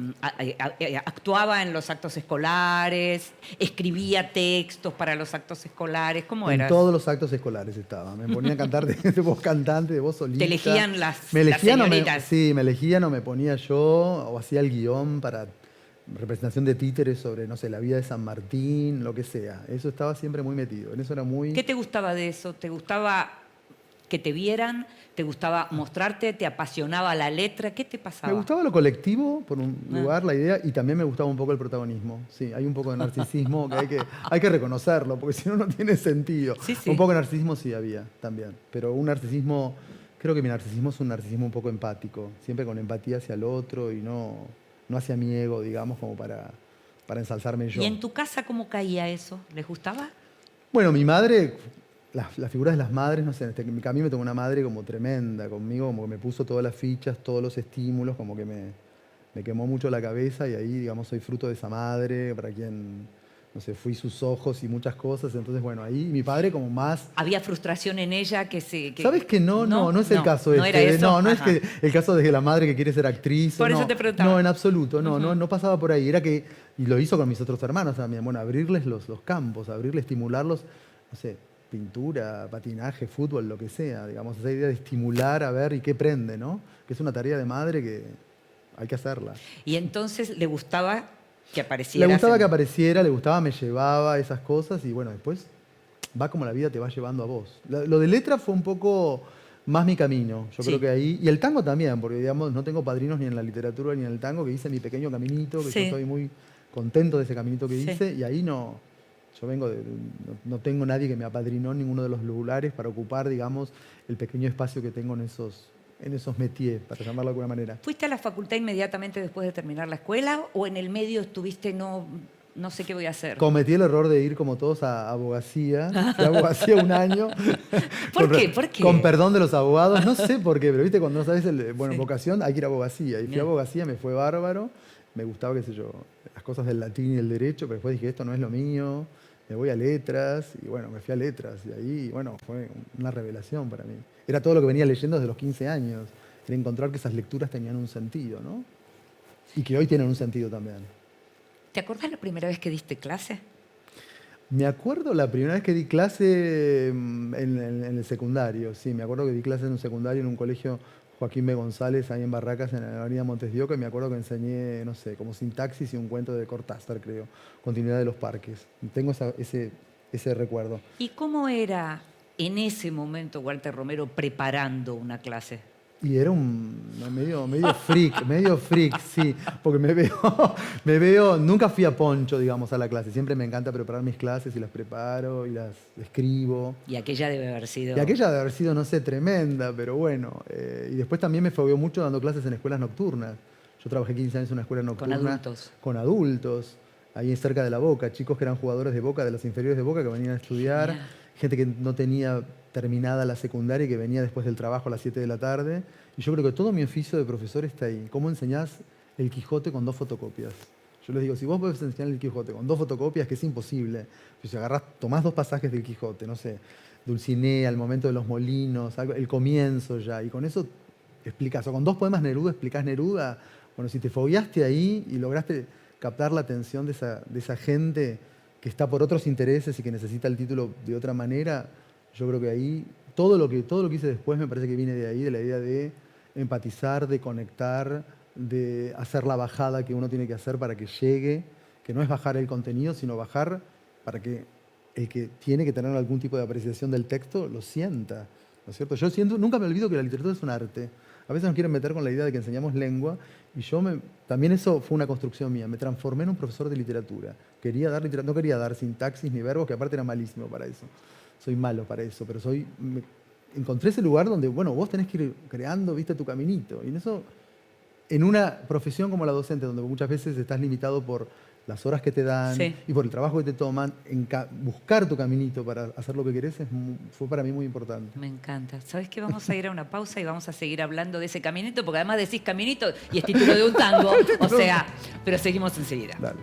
Speaker 1: actuaba en los actos escolares, escribía textos para los actos escolares? ¿Cómo
Speaker 2: En
Speaker 1: era?
Speaker 2: todos los actos escolares estaba. Me ponían a cantar de voz cantante, de voz solista.
Speaker 1: ¿Te elegían las
Speaker 2: elegían
Speaker 1: señoritas?
Speaker 2: Sí, me elegían o me ponía yo, o hacía el guión para representación de títeres sobre, no sé, la vida de San Martín, lo que sea. Eso estaba siempre muy metido. En eso era muy...
Speaker 1: ¿Qué te gustaba de eso? ¿Te gustaba que te vieran? ¿Te gustaba mostrarte? ¿Te apasionaba la letra? ¿Qué te pasaba?
Speaker 2: Me gustaba lo colectivo, por un lugar, la idea, y también me gustaba un poco el protagonismo. Sí, hay un poco de narcisismo que hay que reconocerlo, porque si no, no tiene sentido.
Speaker 1: Sí, sí.
Speaker 2: Un poco de narcisismo sí había también, pero un narcisismo, creo que mi narcisismo es un narcisismo un poco empático, siempre con empatía hacia el otro y no hacia mi ego, digamos, como para ensalzarme yo.
Speaker 1: ¿Y en tu casa cómo caía eso? ¿Les gustaba?
Speaker 2: Bueno, mi madre, las figuras de las madres, no sé, a mí me tocó una madre como tremenda conmigo, como que me puso todas las fichas, todos los estímulos, como que me quemó mucho la cabeza y ahí, digamos, soy fruto de esa madre, para quien, no sé, fui sus ojos y muchas cosas. Entonces, bueno, ahí mi padre como más...
Speaker 1: ¿Había frustración en ella que se...?
Speaker 2: ¿Sabes que no es el caso
Speaker 1: no
Speaker 2: este?
Speaker 1: era eso.
Speaker 2: No es
Speaker 1: Ajá.
Speaker 2: que el caso de la madre que quiere ser actriz.
Speaker 1: Por eso
Speaker 2: no,
Speaker 1: te preguntaba.
Speaker 2: No, en absoluto, no pasaba por ahí. Era que, y lo hizo con mis otros hermanos también, bueno, abrirles los campos, estimularlos, no sé, pintura, patinaje, fútbol, lo que sea, digamos, esa idea de estimular a ver y qué prende, ¿no? Que es una tarea de madre que hay que hacerla.
Speaker 1: Y entonces le gustaba que apareciera.
Speaker 2: Le gustaba que apareciera, le gustaba, me llevaba esas cosas y bueno, después va como la vida te va llevando a vos. Lo de letra fue un poco más mi camino, yo
Speaker 1: Sí.
Speaker 2: creo que ahí, y el tango también, porque digamos, no tengo padrinos ni en la literatura ni en el tango, que hice mi pequeño caminito, que
Speaker 1: Sí.
Speaker 2: yo estoy muy contento de ese caminito que
Speaker 1: Sí.
Speaker 2: hice, y ahí no, yo vengo no tengo nadie que me apadrinó en ninguno de los lugares para ocupar, digamos, el pequeño espacio que tengo en esos métiers, para llamarlo de alguna manera.
Speaker 1: ¿Fuiste a la facultad inmediatamente después de terminar la escuela o en el medio estuviste no sé qué voy a hacer?
Speaker 2: Cometí el error de ir como todos a abogacía. Fui a abogacía un año.
Speaker 1: ¿Por qué? ¿Por qué?
Speaker 2: Con perdón de los abogados, no sé por qué, pero viste, cuando no sabes,
Speaker 1: Sí.
Speaker 2: vocación, hay que ir a abogacía. Y fui a
Speaker 1: Bien.
Speaker 2: abogacía, me fue bárbaro. Me gustaba, qué sé yo, las cosas del latín y el derecho, pero después dije, esto no es lo mío. Me voy a letras. Y bueno, me fui a letras. Y ahí, bueno, fue una revelación para mí. Era todo lo que venía leyendo desde los 15 años. Era encontrar que esas lecturas tenían un sentido, ¿no? Y que hoy tienen un sentido también.
Speaker 1: ¿Te acordás la primera vez que diste clase?
Speaker 2: Me acuerdo la primera vez que di clase en el secundario, sí, me acuerdo que di clase en un secundario en un colegio Joaquín B. González, ahí en Barracas, en la avenida Montes de Oca, y me acuerdo que enseñé, no sé, como sintaxis y un cuento de Cortázar, creo, Continuidad de los Parques. Tengo ese recuerdo.
Speaker 1: ¿Y cómo era en ese momento Walter Romero preparando una clase?
Speaker 2: Y era medio freak, sí, porque me veo, nunca fui a poncho, digamos, a la clase, siempre me encanta preparar mis clases y las preparo y las escribo.
Speaker 1: Y aquella debe haber sido...
Speaker 2: Y aquella debe haber sido, no sé, tremenda, pero bueno. Y después también me fogueó mucho dando clases en escuelas nocturnas. Yo trabajé 15 años en una escuela nocturna.
Speaker 1: Con adultos.
Speaker 2: Con adultos, ahí cerca de la Boca, chicos que eran jugadores de Boca, de las inferiores de Boca, que venían a estudiar,
Speaker 1: Genial.
Speaker 2: gente que no tenía terminada la secundaria y que venía después del trabajo a las 7 de la tarde. Y yo creo que todo mi oficio de profesor está ahí. ¿Cómo enseñás el Quijote con 2 fotocopias? Yo les digo, si vos podés enseñar el Quijote con 2 fotocopias, que es imposible. Si tomás 2 pasajes del Quijote, no sé, Dulcinea, el momento de los molinos, el comienzo ya, y con eso explicás. O con 2 poemas Neruda explicás Neruda. Bueno, si te fogueaste ahí y lograste captar la atención de esa gente que está por otros intereses y que necesita el título de otra manera, yo creo que ahí todo lo que hice después me parece que viene de ahí, de la idea de empatizar, de conectar, de hacer la bajada que uno tiene que hacer para que llegue, que no es bajar el contenido, sino bajar para que el que tiene que tener algún tipo de apreciación del texto lo sienta. ¿no es cierto? Yo nunca me olvido que la literatura es un arte. A veces nos quieren meter con la idea de que enseñamos lengua y también eso fue una construcción mía. Me transformé en un profesor de literatura. Quería dar literatura, no quería dar sintaxis ni verbos, que aparte era malísimo para eso. Soy malo para eso, pero encontré ese lugar donde, bueno, vos tenés que ir creando, viste, tu caminito. Y en eso, en una profesión como la docente, donde muchas veces estás limitado por las horas que te dan
Speaker 1: Sí.
Speaker 2: y por el trabajo que te toman, buscar tu caminito para hacer lo que querés fue para mí muy importante.
Speaker 1: Me encanta. ¿Sabes qué? Vamos a ir a una pausa y vamos a seguir hablando de ese caminito, porque además decís caminito y es título de un tango, o sea, pero seguimos enseguida.
Speaker 2: Dale.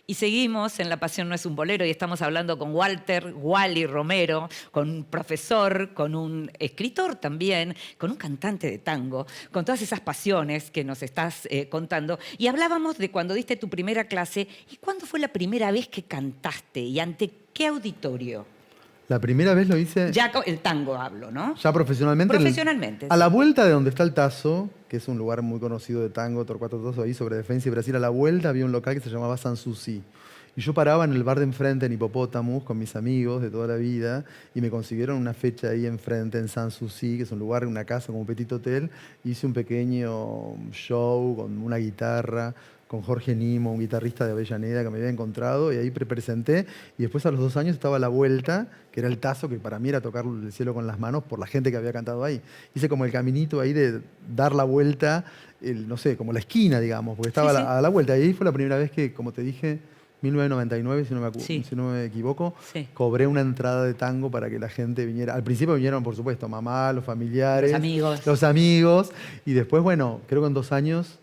Speaker 1: Y seguimos en La Pasión no es un bolero y estamos hablando con Walter Wally Romero, con un profesor, con un escritor también, con un cantante de tango, con todas esas pasiones que nos estás contando. Y hablábamos de cuando diste tu primera clase y cuándo fue la primera vez que cantaste y ante qué auditorio.
Speaker 2: La primera vez lo hice...
Speaker 1: Ya el tango hablo, ¿no?
Speaker 2: Ya profesionalmente.
Speaker 1: Profesionalmente.
Speaker 2: A la vuelta de donde está el Tazo, que es un lugar muy conocido de tango, Torcuato Tazo, ahí sobre Defensa y Brasil, a la vuelta había un local que se llamaba Sanssouci. Y yo paraba en el bar de enfrente, en Hipopótamos, con mis amigos de toda la vida, y me consiguieron una fecha ahí enfrente, en Sanssouci, que es un lugar, una casa como un petit hotel. Hice un pequeño show con una guitarra, con Jorge Nimo, un guitarrista de Avellaneda que me había encontrado, y ahí presenté. Y después a los 2 años estaba La Vuelta, que era el Tazo, que para mí era tocar el cielo con las manos por la gente que había cantado ahí. Hice como el caminito ahí de dar la vuelta, no sé, como la esquina, digamos, porque estaba
Speaker 1: Sí, sí.
Speaker 2: a la vuelta. Y ahí fue la primera vez que, como te dije, 1999,
Speaker 1: Sí.
Speaker 2: si no me equivoco,
Speaker 1: Sí.
Speaker 2: cobré una entrada de tango para que la gente viniera. Al principio vinieron, por supuesto, mamá, los familiares,
Speaker 1: Los
Speaker 2: amigos, y después, bueno, creo que en 2 años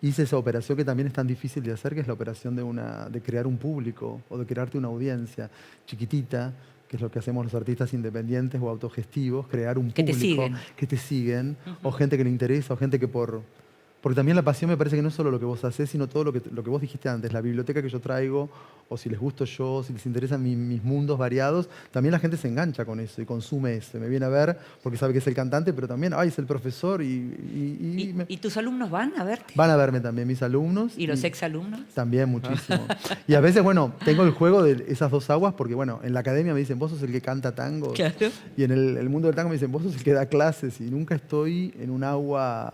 Speaker 2: hice esa operación que también es tan difícil de hacer, que es la operación de crear un público o de crearte una audiencia chiquitita, que es lo que hacemos los artistas independientes o autogestivos, crear un
Speaker 1: Que te
Speaker 2: público
Speaker 1: siguen.
Speaker 2: que te siguen, o gente que le interesa, o gente que Porque también la pasión me parece que no es solo lo que vos hacés, sino todo lo que vos dijiste antes, la biblioteca que yo traigo, o si les gusto yo, si les interesan mis mundos variados, también la gente se engancha con eso y consume eso. Me viene a ver porque sabe que es el cantante, pero también, es el profesor
Speaker 1: ¿Y tus alumnos van a verte?
Speaker 2: van a verme también mis alumnos.
Speaker 1: ¿Y los exalumnos?
Speaker 2: También muchísimo. Y a veces, bueno, tengo el juego de esas 2 aguas porque, bueno, en la academia me dicen, vos sos el que canta tango.
Speaker 1: Claro.
Speaker 2: Y en el mundo del tango me dicen, vos sos el que da clases. Y nunca estoy en un agua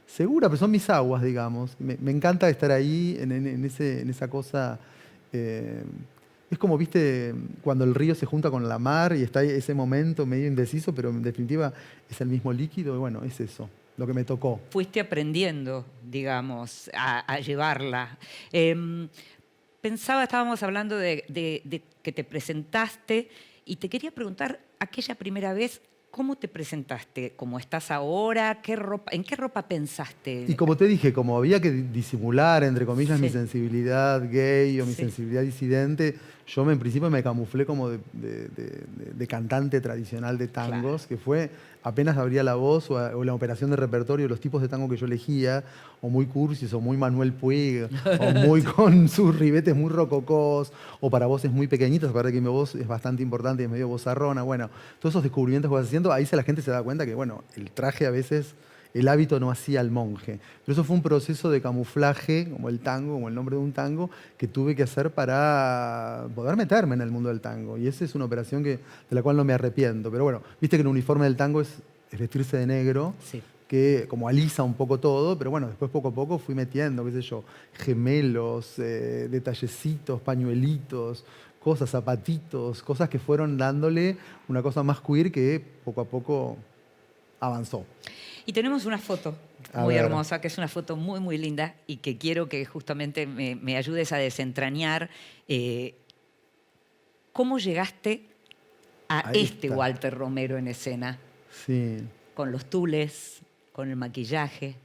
Speaker 2: segura, pero son mis aguas, digamos. Me encanta estar ahí en esa cosa. Es como, viste, cuando el río se junta con la mar y está ese momento medio indeciso, pero en definitiva es el mismo líquido. Y bueno, es eso, lo que me tocó.
Speaker 1: Fuiste aprendiendo, digamos, a llevarla. Estábamos hablando de que te presentaste y te quería preguntar, aquella primera vez, ¿cómo te presentaste? ¿Cómo estás ahora? ¿En qué ropa pensaste?
Speaker 2: Y como te dije, como había que disimular, entre comillas,
Speaker 1: Sí.
Speaker 2: mi sensibilidad gay o mi
Speaker 1: Sí.
Speaker 2: sensibilidad disidente, yo en principio me camuflé como de cantante tradicional de tangos,
Speaker 1: Claro.
Speaker 2: que fue apenas abría la voz o la operación de repertorio, los tipos de tango que yo elegía, o muy cursis, o muy Manuel Puig, o muy con sus ribetes muy rococós, o para voces muy pequeñitas, aparte que mi voz es bastante importante y es medio vozarrona. Bueno, todos esos descubrimientos que vas haciendo, ahí la gente se da cuenta que, bueno, el traje a veces, el hábito no hacía al monje. Pero eso fue un proceso de camuflaje, como el tango, como el nombre de un tango, que tuve que hacer para poder meterme en el mundo del tango. Y esa es una operación de la cual no me arrepiento. Pero bueno, viste que el uniforme del tango es vestirse de negro,
Speaker 1: Sí.
Speaker 2: que como alisa un poco todo, pero bueno, después poco a poco fui metiendo, qué sé yo, gemelos, detallecitos, pañuelitos, cosas, zapatitos, cosas que fueron dándole una cosa más queer que poco a poco avanzó.
Speaker 1: Y tenemos una foto
Speaker 2: A
Speaker 1: muy
Speaker 2: ver.
Speaker 1: hermosa, que es una foto muy, muy linda y que quiero que justamente me ayudes a desentrañar cómo llegaste a
Speaker 2: Ahí
Speaker 1: este
Speaker 2: está.
Speaker 1: Walter Romero en escena,
Speaker 2: Sí.
Speaker 1: con los tules, con el maquillaje.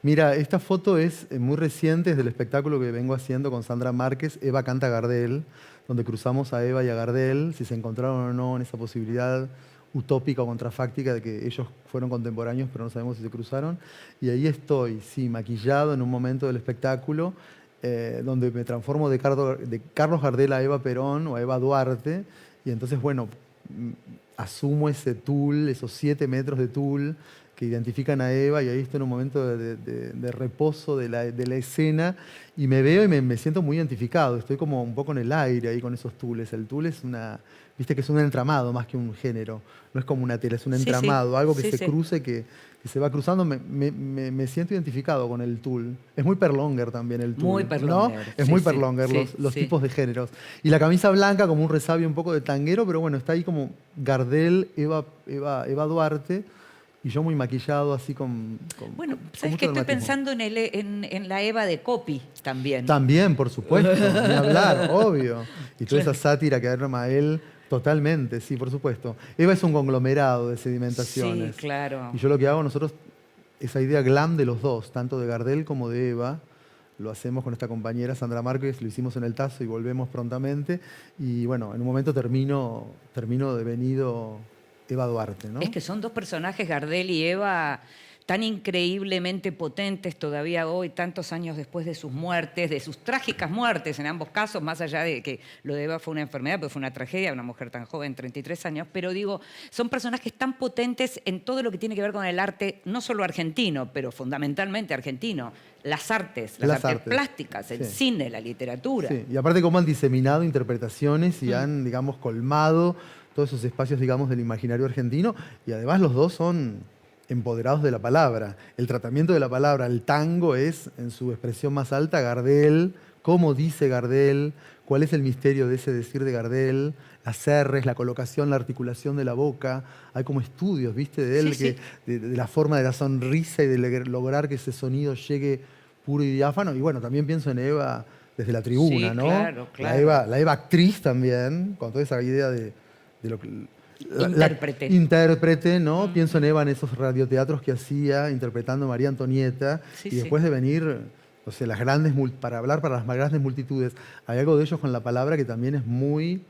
Speaker 2: Mira, esta foto es muy reciente, es del espectáculo que vengo haciendo con Sandra Márquez, Eva canta Gardel, donde cruzamos a Eva y a Gardel, si se encontraron o no en esa posibilidad utópica o contrafáctica de que ellos fueron contemporáneos, pero no sabemos si se cruzaron. Y ahí estoy, sí, maquillado en un momento del espectáculo, donde me transformo de Carlos Gardel a Eva Perón o a Eva Duarte, y entonces, bueno, asumo ese tul, esos 7 metros de tul, que identifican a Eva, y ahí estoy en un momento de reposo de la escena, y me veo y me siento muy identificado. Estoy como un poco en el aire ahí con esos tules. El tul es viste que es un entramado más que un género. No es como una tela, es un entramado, algo que se cruce, que se va cruzando. Me siento identificado con el tul. Es muy Perlonger también el tul.
Speaker 1: Muy Perlonger.
Speaker 2: ¿No? Es muy Perlonger los tipos de géneros. Y la camisa blanca como un resabio un poco de tanguero, pero bueno, está ahí como Gardel, Eva Duarte, y yo muy maquillado así con
Speaker 1: bueno,
Speaker 2: con
Speaker 1: ¿sabes
Speaker 2: mucho
Speaker 1: qué? Estoy
Speaker 2: dramatismo.
Speaker 1: pensando en la Eva de Copy también.
Speaker 2: También, por supuesto, ni hablar, obvio. Y toda esa sátira que arma él, totalmente, sí, por supuesto. Eva es un conglomerado de sedimentaciones.
Speaker 1: Sí, claro.
Speaker 2: Y yo lo que hago, nosotros, esa idea glam de los dos, tanto de Gardel como de Eva, lo hacemos con esta compañera Sandra Márquez, lo hicimos en el Tazo y volvemos prontamente. Y bueno, en un momento termino devenido Eva Duarte, ¿no?
Speaker 1: Es que son dos personajes, Gardel y Eva, tan increíblemente potentes todavía hoy, tantos años después de sus muertes, de sus trágicas muertes en ambos casos, más allá de que lo de Eva fue una enfermedad, pero fue una tragedia, una mujer tan joven, 33 años, pero digo, son personajes tan potentes en todo lo que tiene que ver con el arte, no solo argentino, pero fundamentalmente argentino, las artes plásticas, el cine, la literatura.
Speaker 2: Sí, y aparte cómo han diseminado interpretaciones y han, digamos, colmado todos esos espacios, digamos, del imaginario argentino, y además los dos son empoderados de la palabra. El tratamiento de la palabra, el tango es, en su expresión más alta, Gardel, cómo dice Gardel, cuál es el misterio de ese decir de Gardel, las R's, la colocación, la articulación de la boca. Hay como estudios, ¿viste? De él, de la forma de la sonrisa y de lograr que ese sonido llegue puro y diáfano. Y bueno, también pienso en Eva desde la tribuna, ¿no?
Speaker 1: Claro, claro.
Speaker 2: La Eva actriz también, con toda esa idea de lo que...
Speaker 1: Intérprete,
Speaker 2: ¿no? Pienso en Eva en esos radioteatros que hacía interpretando a María Antonieta, y después de venir, o sea, para hablar para las más grandes multitudes. Hay algo de ellos con la palabra que también es muy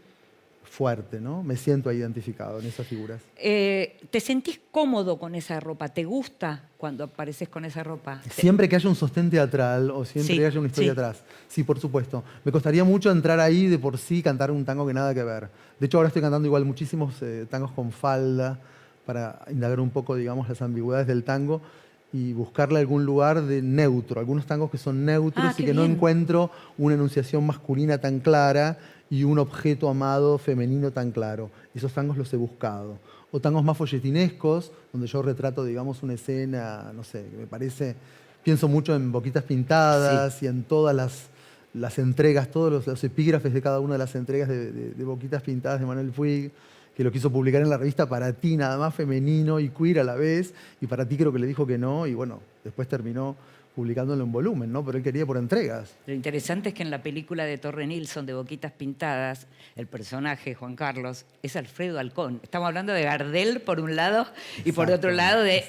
Speaker 2: fuerte, ¿no? Me siento identificado en esas figuras.
Speaker 1: ¿Te sentís cómodo con esa ropa? ¿Te gusta cuando apareces con esa ropa?
Speaker 2: Siempre que haya un sostén teatral o siempre que haya una historia atrás. Sí, por supuesto. Me costaría mucho entrar ahí de por sí, cantar un tango que nada que ver. De hecho, ahora estoy cantando igual muchísimos tangos con falda para indagar un poco, digamos, las ambigüedades del tango y buscarle algún lugar de neutro. Algunos tangos que son neutros y que no encuentro una enunciación masculina tan clara y un objeto amado femenino tan claro. Esos tangos los he buscado. O tangos más folletinescos, donde yo retrato, digamos, una escena, no sé, que me parece... Pienso mucho en Boquitas Pintadas y en todas las entregas, todos los epígrafes de cada una de las entregas de Boquitas Pintadas de Manuel Puig, que lo quiso publicar en la revista Para Ti, nada más femenino y queer a la vez, y Para Ti creo que le dijo que no, y bueno, después terminó publicándolo en volumen, ¿no? Pero él quería por entregas.
Speaker 1: Lo interesante es que en la película de Torre Nilsson de Boquitas Pintadas, el personaje, Juan Carlos, es Alfredo Alcón. Estamos hablando de Gardel por un lado y por otro lado de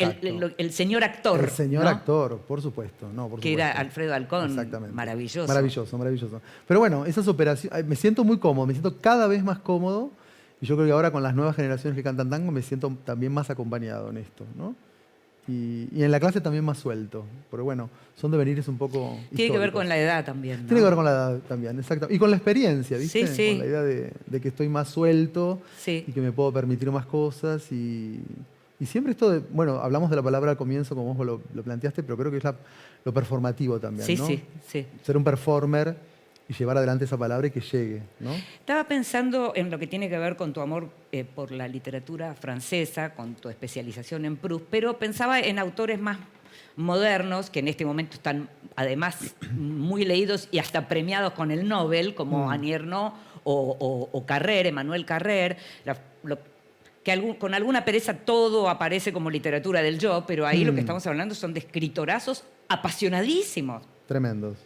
Speaker 1: el señor actor.
Speaker 2: El señor actor, por supuesto.
Speaker 1: Que era Alfredo Alcón.
Speaker 2: Exactamente.
Speaker 1: Maravilloso.
Speaker 2: Maravilloso, maravilloso. Pero bueno, esas operaciones, me siento muy cómodo, me siento cada vez más cómodo, y yo creo que ahora con las nuevas generaciones que cantan tango me siento también más acompañado en esto, ¿no? Y en la clase también más suelto. Pero bueno, son devenires un poco históricos.
Speaker 1: Tiene que ver con la edad también, ¿no?
Speaker 2: Tiene que ver con la edad también, exacto. Y con la experiencia, ¿viste?
Speaker 1: Sí.
Speaker 2: Con la idea de que estoy más suelto y que me puedo permitir más cosas. Y siempre esto de... Bueno, hablamos de la palabra al comienzo, como vos lo planteaste, pero creo que es lo performativo también, ¿no?
Speaker 1: Sí.
Speaker 2: Ser un performer y llevar adelante esa palabra y que llegue, ¿no?
Speaker 1: Estaba pensando en lo que tiene que ver con tu amor por la literatura francesa, con tu especialización en Proust, pero pensaba en autores más modernos, que en este momento están además muy leídos y hasta premiados con el Nobel, como Annie Ernaux o Carrer, Emmanuel Carrer, con alguna pereza todo aparece como literatura del yo, pero ahí lo que estamos hablando son de escritorazos apasionadísimos.
Speaker 2: Tremendos.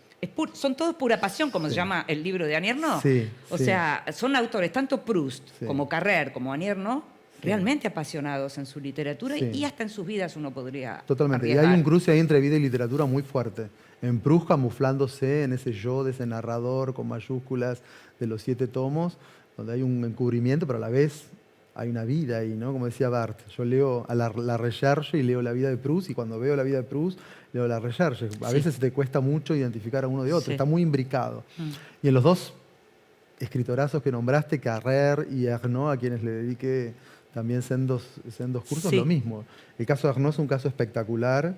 Speaker 1: Son todos pura pasión, como se llama el libro de Annie Ernaux. O sea, son autores, tanto Proust como Carrer, como Annie Ernaux, realmente apasionados en su literatura y hasta en sus vidas uno podría
Speaker 2: Totalmente.
Speaker 1: arriesgar.
Speaker 2: Y hay un cruce ahí entre vida y literatura muy fuerte. En Proust camuflándose en ese yo, de ese narrador con mayúsculas de los 7 tomos, donde hay un encubrimiento, pero a la vez hay una vida ahí, ¿no? Como decía Barthes, yo leo a la Recherche y leo la vida de Proust, y cuando veo la vida de Proust, leo la Recherche. A veces te cuesta mucho identificar a uno de otro, está muy imbricado. Y en los dos escritorazos que nombraste, Carrer y Ernaux, a quienes le dediqué también sendos cursos,
Speaker 1: Sí.
Speaker 2: lo mismo. El caso de Arnaud es un caso espectacular.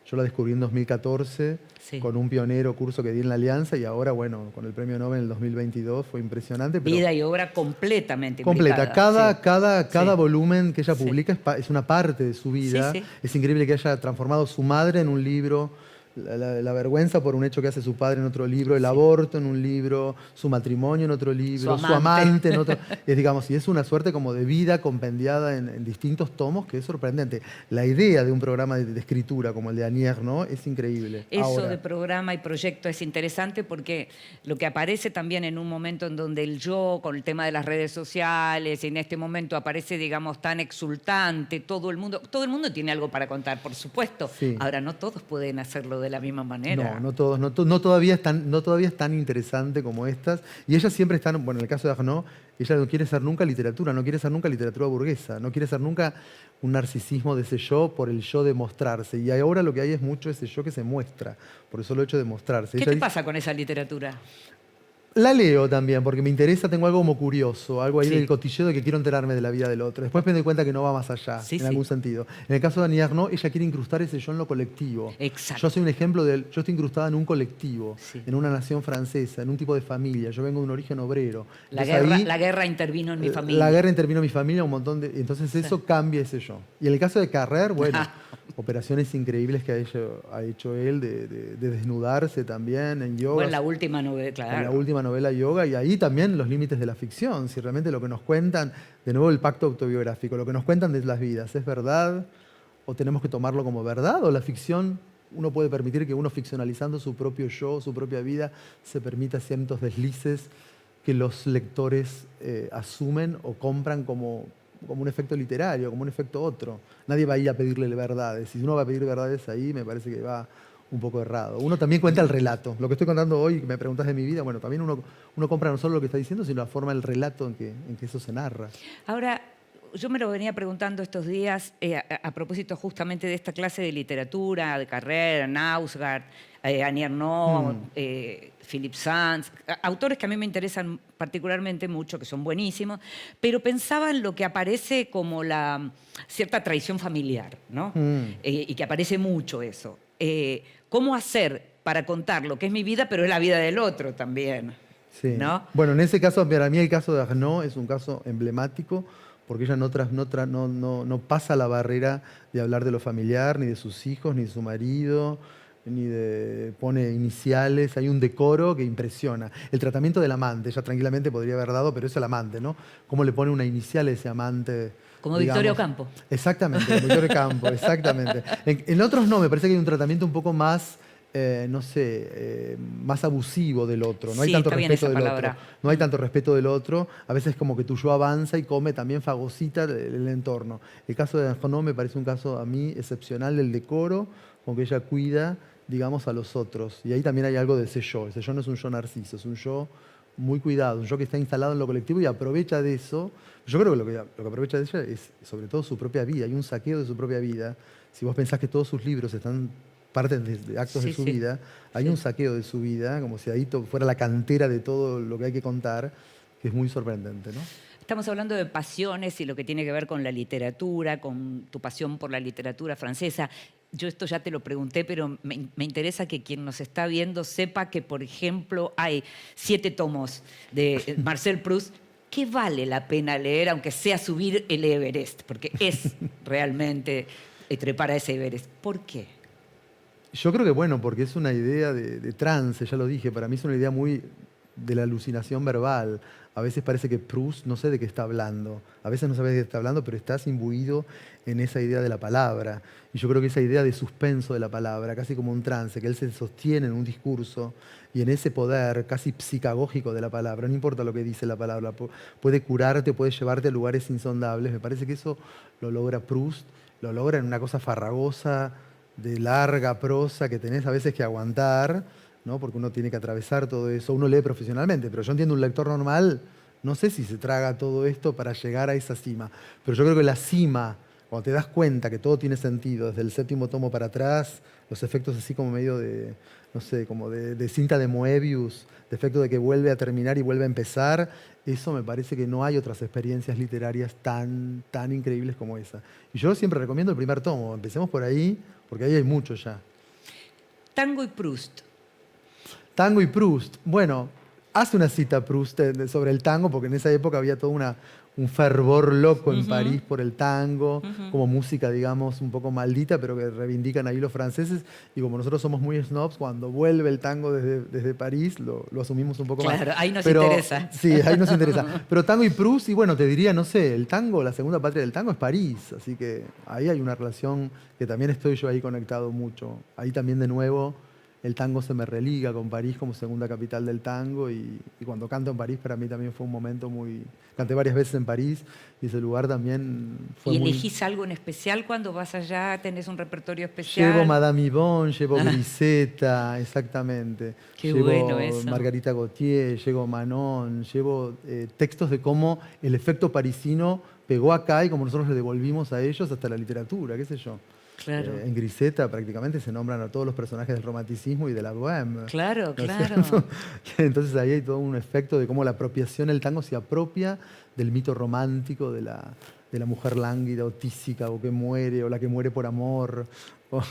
Speaker 2: Yo lo descubrí en 2014
Speaker 1: Sí.
Speaker 2: con un pionero curso que di en la Alianza y ahora, bueno, con el premio Nobel en el 2022 fue impresionante. Pero
Speaker 1: Vida y obra completamente
Speaker 2: completa.
Speaker 1: implicada. Sí.
Speaker 2: Cada
Speaker 1: Sí.
Speaker 2: volumen que ella
Speaker 1: Sí.
Speaker 2: publica es una parte de su
Speaker 1: Sí,
Speaker 2: vida.
Speaker 1: sí.
Speaker 2: Es increíble que haya transformado su madre en un libro, la vergüenza por un hecho que hace su padre en otro libro, el
Speaker 1: Sí.
Speaker 2: aborto en un libro, su matrimonio en otro libro, su amante en otro. Digamos, y es una suerte como de vida compendiada en distintos tomos que es sorprendente. La idea de un programa de escritura como el de Anier, ¿no? Es increíble.
Speaker 1: Eso
Speaker 2: Ahora,
Speaker 1: de programa y proyecto es interesante porque lo que aparece también en un momento en donde el yo, con el tema de las redes sociales, en este momento aparece, digamos, tan exultante, todo el mundo tiene algo para contar, por supuesto.
Speaker 2: Sí.
Speaker 1: Ahora, no todos pueden hacerlo de la misma manera.
Speaker 2: no todos, no todavía es tan interesante como estas. Y ellas siempre están, bueno, en el caso de Arnaud, ella no quiere ser nunca literatura, no quiere ser nunca literatura burguesa, no quiere ser nunca un narcisismo de ese yo por el yo de mostrarse. Y ahora lo que hay es mucho ese yo que se muestra, por el solo hecho de mostrarse.
Speaker 1: ¿Qué
Speaker 2: Ella
Speaker 1: te
Speaker 2: dice,
Speaker 1: pasa con esa literatura?
Speaker 2: la leo también porque me interesa, tengo algo como curioso, algo ahí
Speaker 1: Sí.
Speaker 2: del cotilleo de que quiero enterarme de la vida del otro. Después me doy cuenta que no va más allá,
Speaker 1: Sí,
Speaker 2: en
Speaker 1: sí.
Speaker 2: algún sentido. En el caso de Annie Ernaux, ella quiere incrustar ese yo en lo colectivo.
Speaker 1: Exacto.
Speaker 2: Yo soy un ejemplo yo estoy incrustada en un colectivo,
Speaker 1: Sí.
Speaker 2: en una nación francesa, en un tipo de familia. Yo vengo de un origen obrero.
Speaker 1: La
Speaker 2: Entonces
Speaker 1: guerra,
Speaker 2: ahí,
Speaker 1: intervino en mi familia.
Speaker 2: la guerra intervino en mi familia, un montón de. Entonces eso cambia ese yo. Y en el caso de Carrer, bueno, operaciones increíbles que ha hecho él de desnudarse también en yoga.
Speaker 1: Bueno, la última novela,
Speaker 2: Con
Speaker 1: claro.
Speaker 2: la última novela Yoga, y ahí también los límites de la ficción, si realmente lo que nos cuentan, de nuevo el pacto autobiográfico, lo que nos cuentan de las vidas, ¿es verdad? ¿O tenemos que tomarlo como verdad? ¿O la ficción, uno puede permitir que uno ficcionalizando su propio yo, su propia vida, se permita ciertos deslices que los lectores asumen o compran como un efecto literario, como un efecto otro? Nadie va a ir a pedirle verdades. Si uno va a pedir verdades ahí, me parece que va un poco errado. Uno también cuenta el relato. Lo que estoy contando hoy, que me preguntas de mi vida, bueno, también uno compra no solo lo que está diciendo, sino la forma del relato en que eso se narra.
Speaker 1: Ahora, yo me lo venía preguntando estos días a propósito justamente de esta clase de literatura, de Carrère, Nausgard, Annie Ernaux, Philip Sands, autores que a mí me interesan particularmente mucho, que son buenísimos, pero pensaba en lo que aparece como la cierta traición familiar, ¿no? Y que aparece mucho eso. ¿Cómo hacer para contar lo que es mi vida, pero es la vida del otro también?
Speaker 2: Sí.
Speaker 1: ¿No?
Speaker 2: Bueno, en ese caso, para mí el caso de Arnaud es un caso emblemático porque ella no pasa la barrera de hablar de lo familiar, ni de sus hijos, ni de su marido, pone iniciales, hay un decoro que impresiona. El tratamiento del amante, ella tranquilamente podría haber dado, pero es el amante, ¿no? ¿Cómo le pone una inicial a ese amante?
Speaker 1: Como
Speaker 2: digamos?
Speaker 1: Victorio Campo.
Speaker 2: Exactamente, como Victorio Campo, exactamente. En otros no, me parece que hay un tratamiento un poco más, más abusivo del otro. No hay
Speaker 1: Sí,
Speaker 2: tanto
Speaker 1: está bien
Speaker 2: respeto
Speaker 1: esa
Speaker 2: del
Speaker 1: palabra.
Speaker 2: otro. No hay tanto respeto del otro. A veces como que tu yo avanza y come también fagocita el entorno. El caso de Arnaud me parece un caso a mí excepcional del decoro, con que ella cuida, digamos, a los otros. Y ahí también hay algo de ese yo. Ese yo no es un yo narciso, es un yo muy cuidado, un yo que está instalado en lo colectivo y aprovecha de eso. Yo creo que lo que aprovecha de ella es sobre todo su propia vida. Hay un saqueo de su propia vida. Si vos pensás que todos sus libros están parten de actos
Speaker 1: Sí,
Speaker 2: de su
Speaker 1: sí.
Speaker 2: vida, hay
Speaker 1: Sí.
Speaker 2: un saqueo de su vida, como si ahí fuera la cantera de todo lo que hay que contar, que es muy sorprendente, ¿no?
Speaker 1: Estamos hablando de pasiones y lo que tiene que ver con la literatura, con tu pasión por la literatura francesa. Yo esto ya te lo pregunté, pero me interesa que quien nos está viendo sepa que, por ejemplo, hay 7 tomos de Marcel Proust que vale la pena leer, aunque sea subir el Everest, porque es realmente trepar a ese Everest. ¿Por qué?
Speaker 2: Yo creo que bueno, porque es una idea de trance, ya lo dije, para mí es una idea muy de la alucinación verbal. A veces parece que Proust no sé de qué está hablando, a veces no sabes de qué está hablando, pero estás imbuido en esa idea de la palabra. Y yo creo que esa idea de suspenso de la palabra, casi como un trance, que él se sostiene en un discurso y en ese poder casi psicagógico de la palabra, no importa lo que dice la palabra, puede curarte, puede llevarte a lugares insondables. Me parece que eso lo logra Proust, lo logra en una cosa farragosa, de larga prosa que tenés a veces que aguantar, ¿no? Porque uno tiene que atravesar todo eso. Uno lee profesionalmente, pero yo entiendo un lector normal, no sé si se traga todo esto para llegar a esa cima. Pero yo creo que la cima, cuando te das cuenta que todo tiene sentido, desde el 7º tomo para atrás, los efectos así como medio de, no sé, como de cinta de Moebius, de efecto de que vuelve a terminar y vuelve a empezar, eso me parece que no hay otras experiencias literarias tan increíbles como esa. Y yo siempre recomiendo el primer tomo, empecemos por ahí, porque ahí hay mucho ya.
Speaker 1: Tango y Proust.
Speaker 2: Tango y Proust. Bueno, hace una cita Proust sobre el tango, porque en esa época había todo un fervor loco en París por el tango, como música, digamos, un poco maldita, pero que reivindican ahí los franceses. Y como nosotros somos muy snobs, cuando vuelve el tango desde París, lo asumimos un poco más.
Speaker 1: Claro, ahí nos interesa.
Speaker 2: Sí, ahí nos interesa. Pero tango y Proust, y bueno, te diría, no sé, el tango, la segunda patria del tango es París. Así que ahí hay una relación que también estoy yo ahí conectado mucho. Ahí también de nuevo el tango se me religa con París como segunda capital del tango y cuando canto en París para mí también fue un momento muy... Canté varias veces en París y ese lugar también fue
Speaker 1: ¿Y
Speaker 2: muy...
Speaker 1: elegís algo en especial cuando vas allá? ¿Tenés un repertorio especial?
Speaker 2: Llevo Madame Yvonne, llevo Grisetta, exactamente.
Speaker 1: Qué
Speaker 2: llevo
Speaker 1: bueno eso.
Speaker 2: Margarita Gautier, llevo Manon, llevo textos de cómo el efecto parisino pegó acá y cómo nosotros le devolvimos a ellos hasta la literatura, qué sé yo.
Speaker 1: Claro.
Speaker 2: En Grisetta prácticamente se nombran a todos los personajes del romanticismo y de la bohème.
Speaker 1: Claro,
Speaker 2: ¿No es
Speaker 1: claro.
Speaker 2: cierto? Entonces ahí hay todo un efecto de cómo la apropiación, el tango se apropia del mito romántico de la mujer lánguida o tísica o que muere o la que muere por amor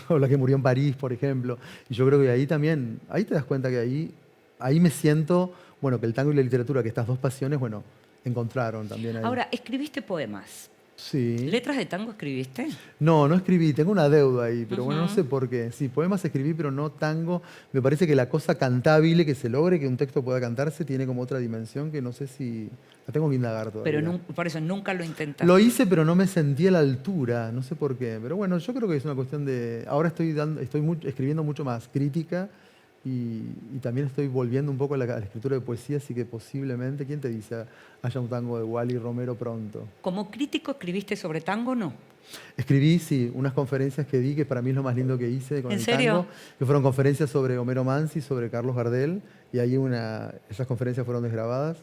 Speaker 2: o la que murió en París, por ejemplo. Y yo creo que ahí también, ahí te das cuenta que ahí me siento, bueno, que el tango y la literatura, que estas dos pasiones, bueno, encontraron también ahí.
Speaker 1: Ahora, escribiste poemas.
Speaker 2: Sí.
Speaker 1: ¿Letras de tango escribiste?
Speaker 2: No, no escribí, tengo una deuda ahí, pero bueno, no sé por qué. Sí, poemas escribí, pero no tango. Me parece que la cosa cantable que se logre, que un texto pueda cantarse, tiene como otra dimensión que no sé si... La tengo que indagar todavía.
Speaker 1: Pero por eso nunca lo intentaste.
Speaker 2: Lo hice, pero no me sentí a la altura, no sé por qué. Pero bueno, yo creo que es una cuestión de... Ahora estoy escribiendo mucho más crítica y también estoy volviendo un poco a la escritura de poesía, así que posiblemente, ¿quién te dice? Haya un tango de Wally Romero pronto.
Speaker 1: ¿Como crítico escribiste sobre tango o no?
Speaker 2: Escribí, sí, unas conferencias que di, que para mí es lo más lindo que hice con
Speaker 1: ¿En
Speaker 2: el
Speaker 1: serio?
Speaker 2: tango, que fueron conferencias sobre Homero Mansi, sobre Carlos Gardel, y ahí esas conferencias fueron desgrabadas.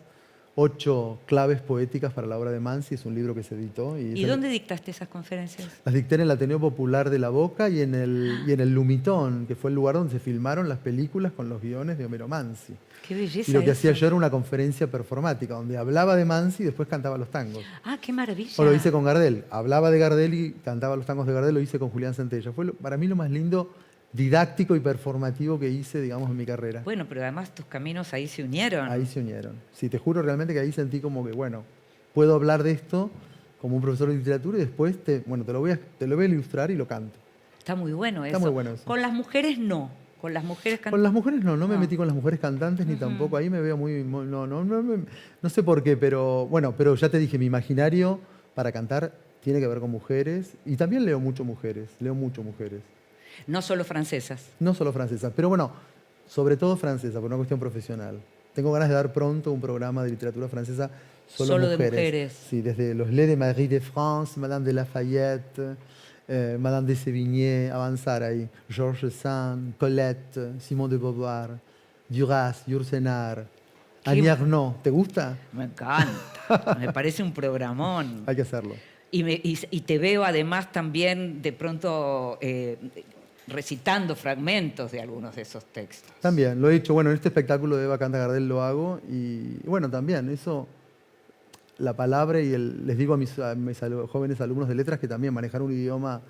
Speaker 2: 8 claves poéticas para la obra de Mansi, es un libro que se editó.
Speaker 1: ¿Y dónde dictaste esas conferencias?
Speaker 2: Las dicté en el Ateneo Popular de La Boca y en el Lumitón, que fue el lugar donde se filmaron las películas con los guiones de Homero Mansi.
Speaker 1: Qué belleza.
Speaker 2: Y lo que
Speaker 1: eso.
Speaker 2: hacía yo era una conferencia performática, donde hablaba de Mansi y después cantaba los tangos.
Speaker 1: Ah, qué maravilla.
Speaker 2: O lo hice con Gardel. Hablaba de Gardel y cantaba los tangos de Gardel, lo hice con Julián Centella. Fue para mí lo más lindo, didáctico y performativo que hice, digamos, en mi carrera.
Speaker 1: Bueno, pero además tus caminos ahí se unieron.
Speaker 2: Ahí se unieron. Sí, te juro realmente que ahí sentí como que, bueno, puedo hablar de esto como un profesor de literatura y después te lo voy a ilustrar y lo canto.
Speaker 1: Está muy bueno eso.
Speaker 2: Está muy bueno eso.
Speaker 1: Con las mujeres no. Con las mujeres
Speaker 2: Con las mujeres no me metí con las mujeres cantantes ni tampoco. Ahí me veo no sé por qué, pero bueno, pero ya te dije, mi imaginario para cantar tiene que ver con mujeres y también leo mucho mujeres.
Speaker 1: No solo francesas.
Speaker 2: No solo francesas, pero bueno, sobre todo francesa, por una cuestión profesional. Tengo ganas de dar pronto un programa de literatura francesa solo
Speaker 1: de mujeres.
Speaker 2: Sí, desde los Laits de Marie de France, Madame de Lafayette, Madame de Sévigné, avanzar ahí. Georges Sand, Colette, Simone de Beauvoir, Duras, Yourcenar, Annie Ernaux. ¿Te gusta?
Speaker 1: Me encanta. Me parece un programón.
Speaker 2: Hay que hacerlo.
Speaker 1: Y te veo además también de pronto recitando fragmentos de algunos de esos textos.
Speaker 2: También, lo he hecho. Bueno, en este espectáculo de Eva Canta Gardel lo hago. Y bueno, también eso, la palabra y les digo a mis jóvenes alumnos de letras que también manejar un idioma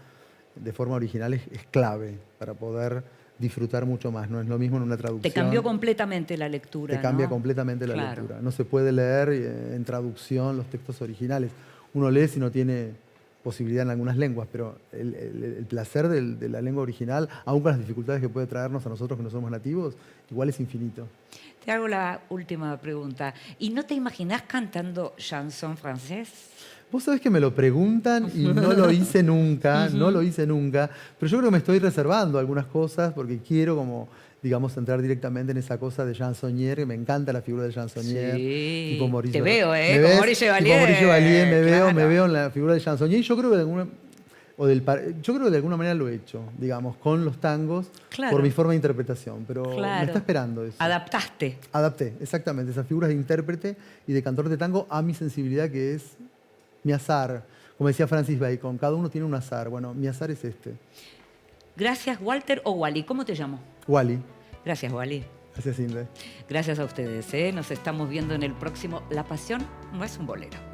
Speaker 2: de forma original es clave para poder disfrutar mucho más. No es lo mismo en una traducción.
Speaker 1: Te cambió completamente la lectura,
Speaker 2: Te cambia
Speaker 1: ¿no?
Speaker 2: Completamente la
Speaker 1: Claro.
Speaker 2: lectura. No se puede leer en traducción los textos originales. Uno lee si no tiene posibilidad en algunas lenguas, pero el placer de la lengua original, aun con las dificultades que puede traernos a nosotros que no somos nativos, igual es infinito.
Speaker 1: Te hago la última pregunta. ¿Y no te imaginás cantando chanson francés?
Speaker 2: Vos sabés que me lo preguntan y no lo hice nunca, pero yo creo que me estoy reservando algunas cosas porque quiero como, digamos, entrar directamente en esa cosa de chansonnier, que me encanta la figura de chansonnier.
Speaker 1: Sí,
Speaker 2: Tipo Maurice,
Speaker 1: te veo,
Speaker 2: ¿me
Speaker 1: como
Speaker 2: ves?
Speaker 1: Maurice
Speaker 2: Tipo
Speaker 1: Chevalier,
Speaker 2: Maurice Chevalier,
Speaker 1: claro.
Speaker 2: me veo en la figura de chansonnier y yo creo que de alguna manera lo he hecho, digamos, con los tangos,
Speaker 1: Claro.
Speaker 2: por mi forma de interpretación, pero
Speaker 1: Claro.
Speaker 2: me está esperando eso.
Speaker 1: Adaptaste.
Speaker 2: Adapté, exactamente, esas figuras de intérprete y de cantor de tango a mi sensibilidad, que es mi azar. Como decía Francis Bacon, cada uno tiene un azar. Bueno, mi azar es este.
Speaker 1: Gracias, Walter o Wally. ¿Cómo te llamo?
Speaker 2: Wally.
Speaker 1: Gracias, Wally.
Speaker 2: Gracias, Inde.
Speaker 1: Gracias a ustedes. Nos estamos viendo en el próximo La Pasión no es un bolero.